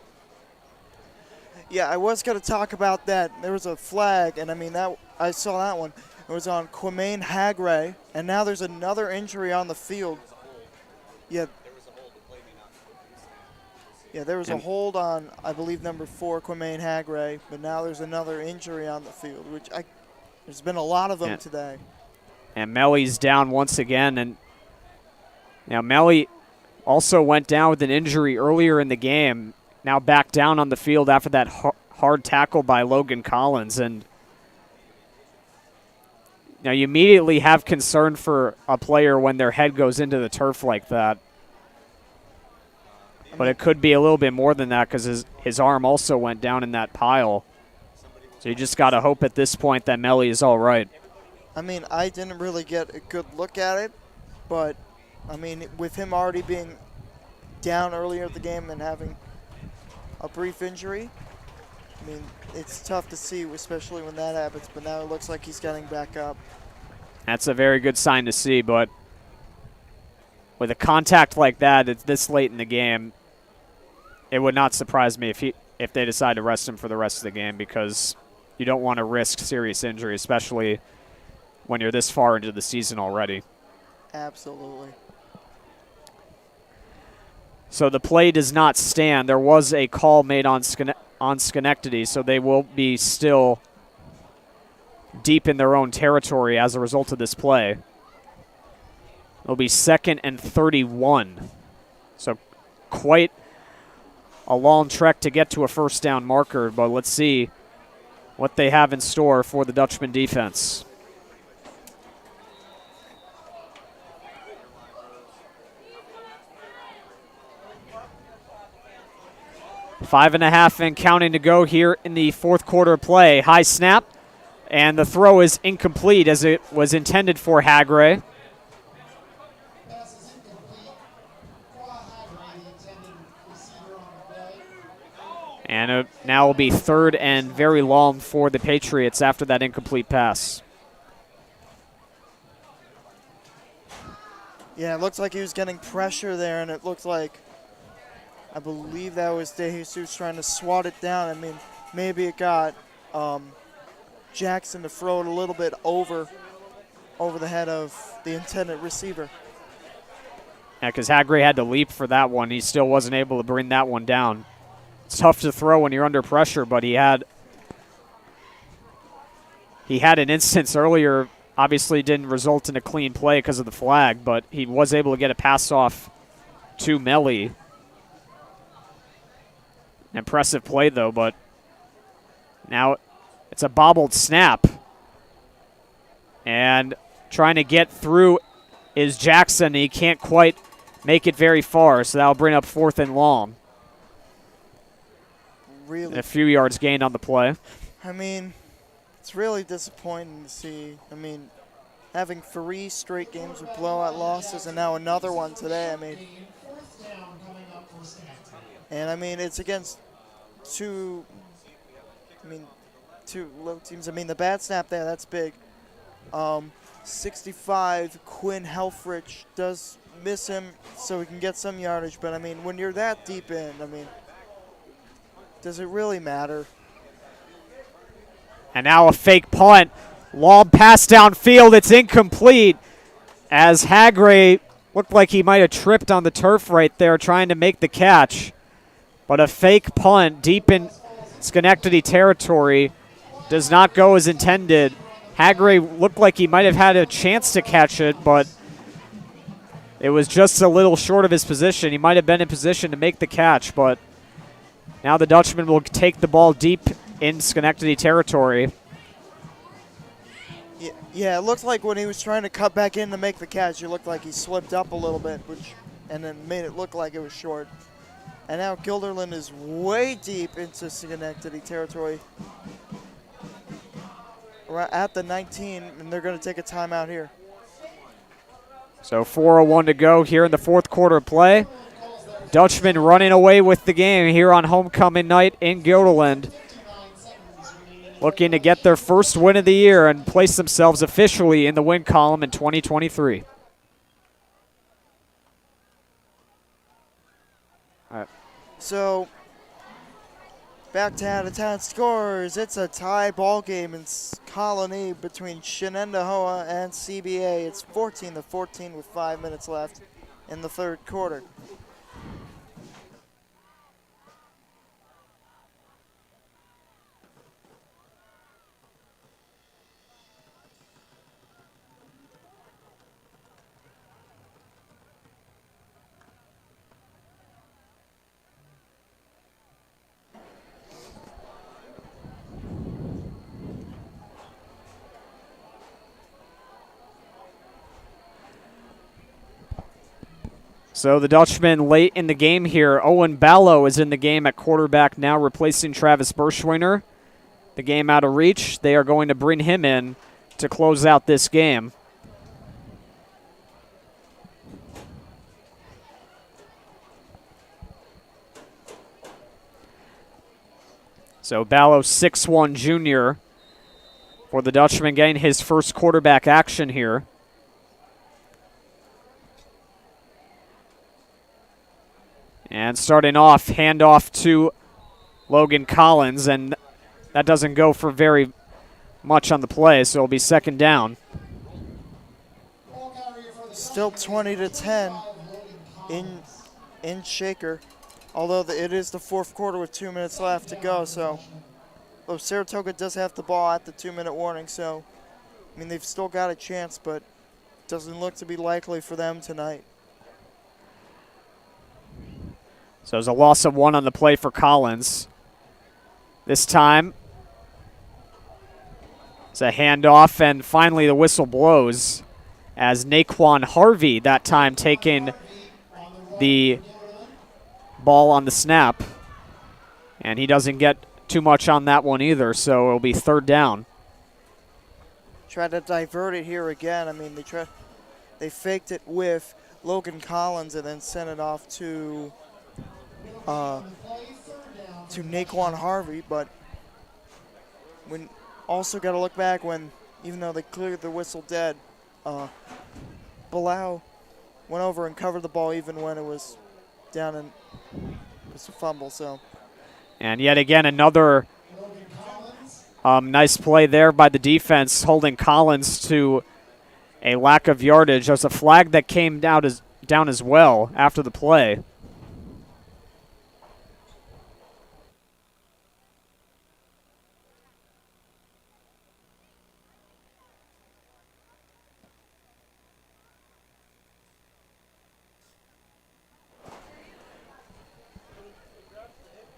Yeah, I was going to talk about that. There was a flag, and I mean, I saw that one. It was on Quamaine Hagray, and now there's another injury on the field. Yeah, there was a hold on, I believe, number 4, Quamaine Hagray, but now there's another injury on the field, which there's been a lot of them today. And Melly's down once again, and now Melly also went down with an injury earlier in the game. Now back down on the field after that hard tackle by Logan Collins. And now you immediately have concern for a player when their head goes into the turf like that. But it could be a little bit more than that because his arm also went down in that pile. So you just got to hope at this point that Melly is all right. I mean, I didn't really get a good look at it, but, I mean, with him already being down earlier in the game and having a brief injury, I mean, it's tough to see, especially when that happens, but now it looks like he's getting back up. That's a very good sign to see, but with a contact like that, it's this late in the game, it would not surprise me if they decide to rest him for the rest of the game, because you don't want to risk serious injury, especially when you're this far into the season already. Absolutely. So the play does not stand. There was a call made on Schenectady, so they will be still deep in their own territory as a result of this play. It'll be 2nd and 31. So quite a long trek to get to a first down marker, but let's see what they have in store for the Dutchman defense. Five and a half and counting to go here in the fourth quarter play. High snap, and the throw is incomplete as it was intended for Hagray. And it now will be 3rd and very long for the Patriots after that incomplete pass. Yeah, it looks like he was getting pressure there, and it looked like, I believe that was De Jesus trying to swat it down. I mean, maybe it got Jackson to throw it a little bit over the head of the intended receiver. Yeah, because Hagray had to leap for that one. He still wasn't able to bring that one down. It's tough to throw when you're under pressure, but he had an instance earlier. Obviously didn't result in a clean play because of the flag, but he was able to get a pass off to Melly. Impressive play, though, but now it's a bobbled snap. And trying to get through is Jackson. He can't quite make it very far, so that'll bring up 4th and long. Really? And a few yards gained on the play. I mean, it's really disappointing to see. I mean, having 3 straight games with blowout losses and now another one today. I mean, it's against two low teams. I mean, the bad snap there, that's big. 65, Quinn Helfrich does miss him so he can get some yardage. But, I mean, when you're that deep in, I mean, does it really matter? And now a fake punt. Long pass downfield. It's incomplete as Hagray looked like he might have tripped on the turf right there trying to make the catch. But a fake punt deep in Schenectady territory does not go as intended. Hagray looked like he might have had a chance to catch it, but it was just a little short of his position. He might have been in position to make the catch, but now the Dutchman will take the ball deep in Schenectady territory. Yeah, it looked like when he was trying to cut back in to make the catch, it looked like he slipped up a little bit, and then made it look like it was short. And now Guilderland is way deep into Schenectady territory. We're at the 19, and they're going to take a timeout here. So 4:01 to go here in the 4th quarter play. Dutchman running away with the game here on homecoming night in Guilderland. Looking to get their first win of the year and place themselves officially in the win column in 2023. All right. So, back to out-of-town scores. It's a tie ball game in Colony between Shenendahowa and CBA. It's 14-14 with 5 minutes left in the 3rd quarter. So the Dutchman late in the game here. Owen Ballo is in the game at quarterback now, replacing Travis Berschwiner. The game out of reach. They are going to bring him in to close out this game. So Ballo, 6'1" junior for the Dutchman, getting his first quarterback action here. And starting off, handoff to Logan Collins, and that doesn't go for very much on the play, so it'll be 2nd down. Still 20-10 in Shaker, although it is the 4th quarter with 2 minutes left to go. So, Saratoga does have the ball at the 2-minute warning. So, I mean, they've still got a chance, but doesn't look to be likely for them tonight. So there's a loss of 1 on the play for Collins. This time, it's a handoff, and finally the whistle blows as Naquan Harvey that time taking the ball on the snap. And he doesn't get too much on that one either, so it'll be 3rd down. Tried to divert it here again. I mean, they faked it with Logan Collins and then sent it off to Naquan Harvey, but when also got to look back when, even though they cleared the whistle dead, Bilal went over and covered the ball even when it was down and it was a fumble. So, and yet again another nice play there by the defense, holding Collins to a lack of yardage. There's a flag that came down as well after the play.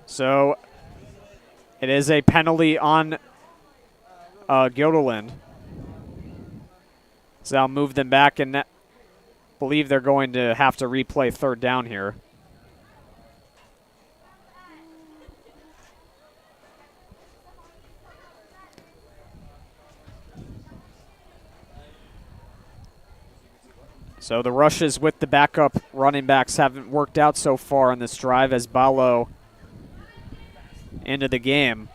So it is a penalty on Guilderland. So I'll move them back, and believe they're going to have to replay third down here. So the rushes with the backup running backs haven't worked out so far on this drive as Balo into the game.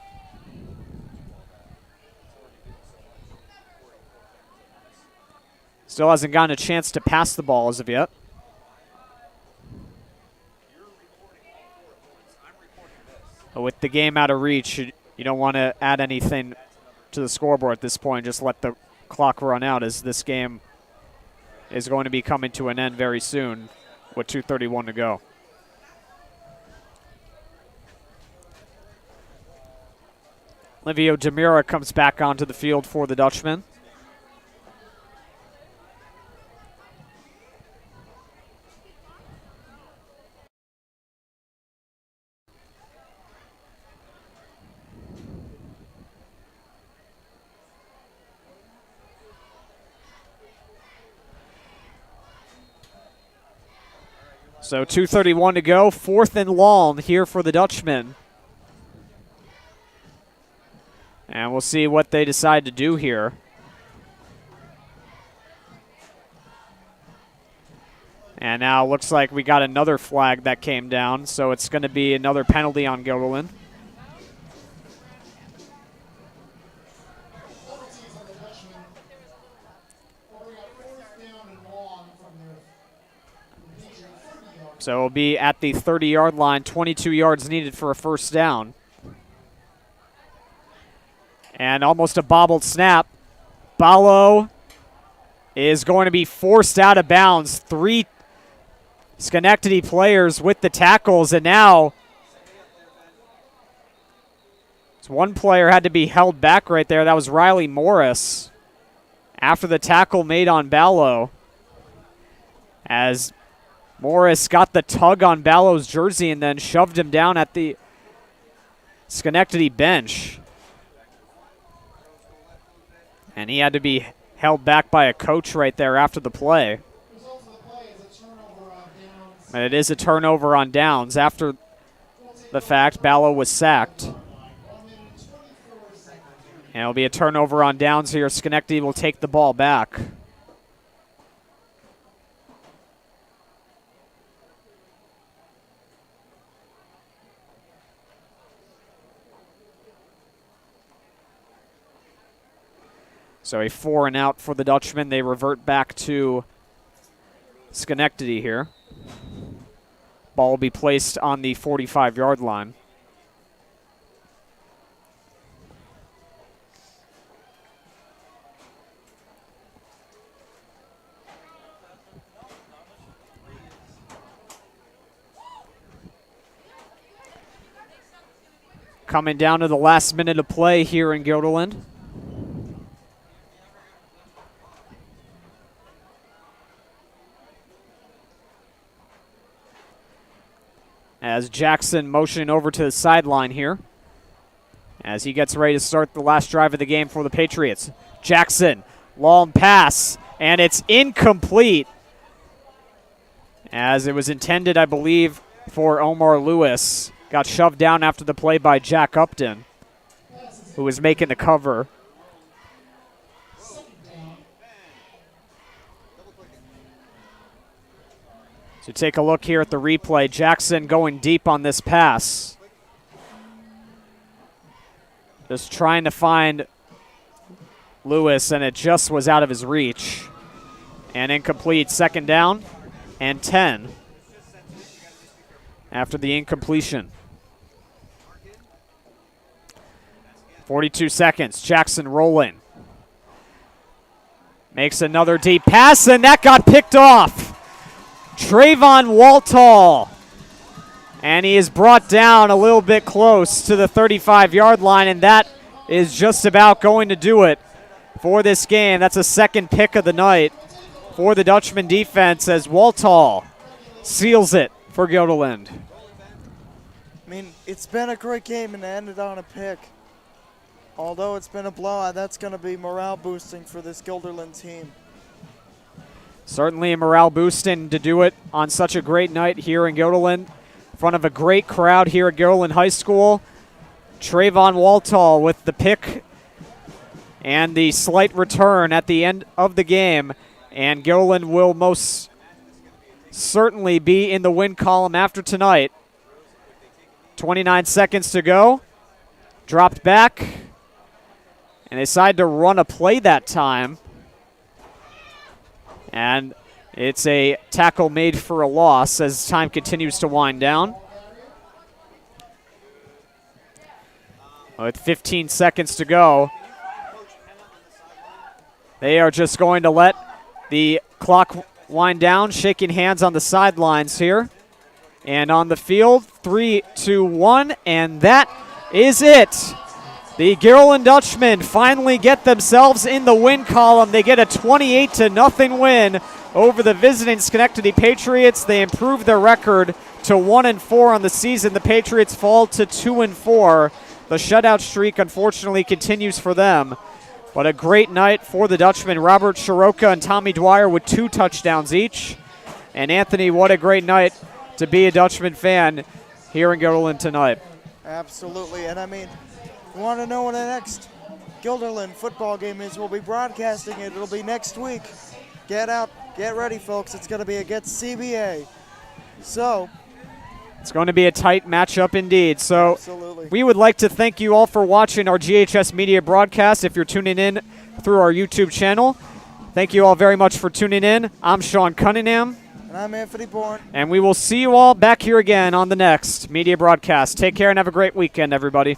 Still hasn't gotten a chance to pass the ball as of yet. But with the game out of reach, you don't want to add anything to the scoreboard at this point. Just let the clock run out, as this game is going to be coming to an end very soon with 2:31 to go. Livio Demira comes back onto the field for the Dutchman. So 2:31 to go, 4th and long here for the Dutchman. And we'll see what they decide to do here. And now it looks like we got another flag that came down, so it's going to be another penalty on Guilderland. So it'll be at the 30-yard line, 22 yards needed for a first down. And almost a bobbled snap. Balo is going to be forced out of bounds. 3 Schenectady players with the tackles, and now one player had to be held back right there. That was Riley Morris after the tackle made on Balo, as Morris got the tug on Balo's jersey and then shoved him down at the Schenectady bench. And he had to be held back by a coach right there after the play. And it is a turnover on downs. After the fact, Balo was sacked. And it'll be a turnover on downs here. Schenectady will take the ball back. So a 4 and out for the Dutchman. They revert back to Schenectady here. Ball will be placed on the 45-yard line. Coming down to the last minute of play here in Guilderland. As Jackson motioning over to the sideline here, as he gets ready to start the last drive of the game for the Patriots. Jackson, long pass, and it's incomplete, as it was intended, I believe, for Omar Lewis. Got shoved down after the play by Jack Upton, who was making the cover. So take a look here at the replay. Jackson going deep on this pass. Just trying to find Lewis, and it just was out of his reach. And incomplete. 2nd down and 10 after the incompletion. 42 seconds. Jackson rolling. Makes another deep pass, and that got picked off. Trayvon Waltall. And he is brought down a little bit close to the 35-yard line, and that is just about going to do it for this game. That's a 2nd pick of the night for the Dutchman defense, as Waltall seals it for Guilderland. I mean, it's been a great game, and it ended on a pick. Although it's been a blowout, that's going to be morale boosting for this Guilderland team. Certainly a morale boosting to do it on such a great night here in Guilderland, in front of a great crowd here at Guilderland High School. Trayvon Waltall with the pick and the slight return at the end of the game. And Guilderland will most certainly be in the win column after tonight. 29 seconds to go. Dropped back. And they decide to run a play that time. And it's a tackle made for a loss as time continues to wind down. With 15 seconds to go, they are just going to let the clock wind down, shaking hands on the sidelines here. And on the field, 3, 2, 1, and that is it. The Guilderland Dutchmen finally get themselves in the win column. They get a 28-0 win over the visiting Schenectady Patriots. They improve their record to 1-4 on the season. The Patriots fall to 2-4. The shutout streak, unfortunately, continues for them. But a great night for the Dutchmen. Robert Shoka and Tommy Dwyer with 2 touchdowns each. And Anthony, what a great night to be a Dutchman fan here in Guilderland tonight. Absolutely, and I mean, you want to know when the next Guilderland football game is? We'll be broadcasting it. It'll be next week. Get out, get ready, folks. It's going to be against CBA. So it's going to be a tight matchup indeed. So absolutely. We would like to thank you all for watching our GHS Media broadcast. If you're tuning in through our YouTube channel, thank you all very much for tuning in. I'm Sean Cunningham. And I'm Anthony Bourne. And we will see you all back here again on the next media broadcast. Take care and have a great weekend, everybody.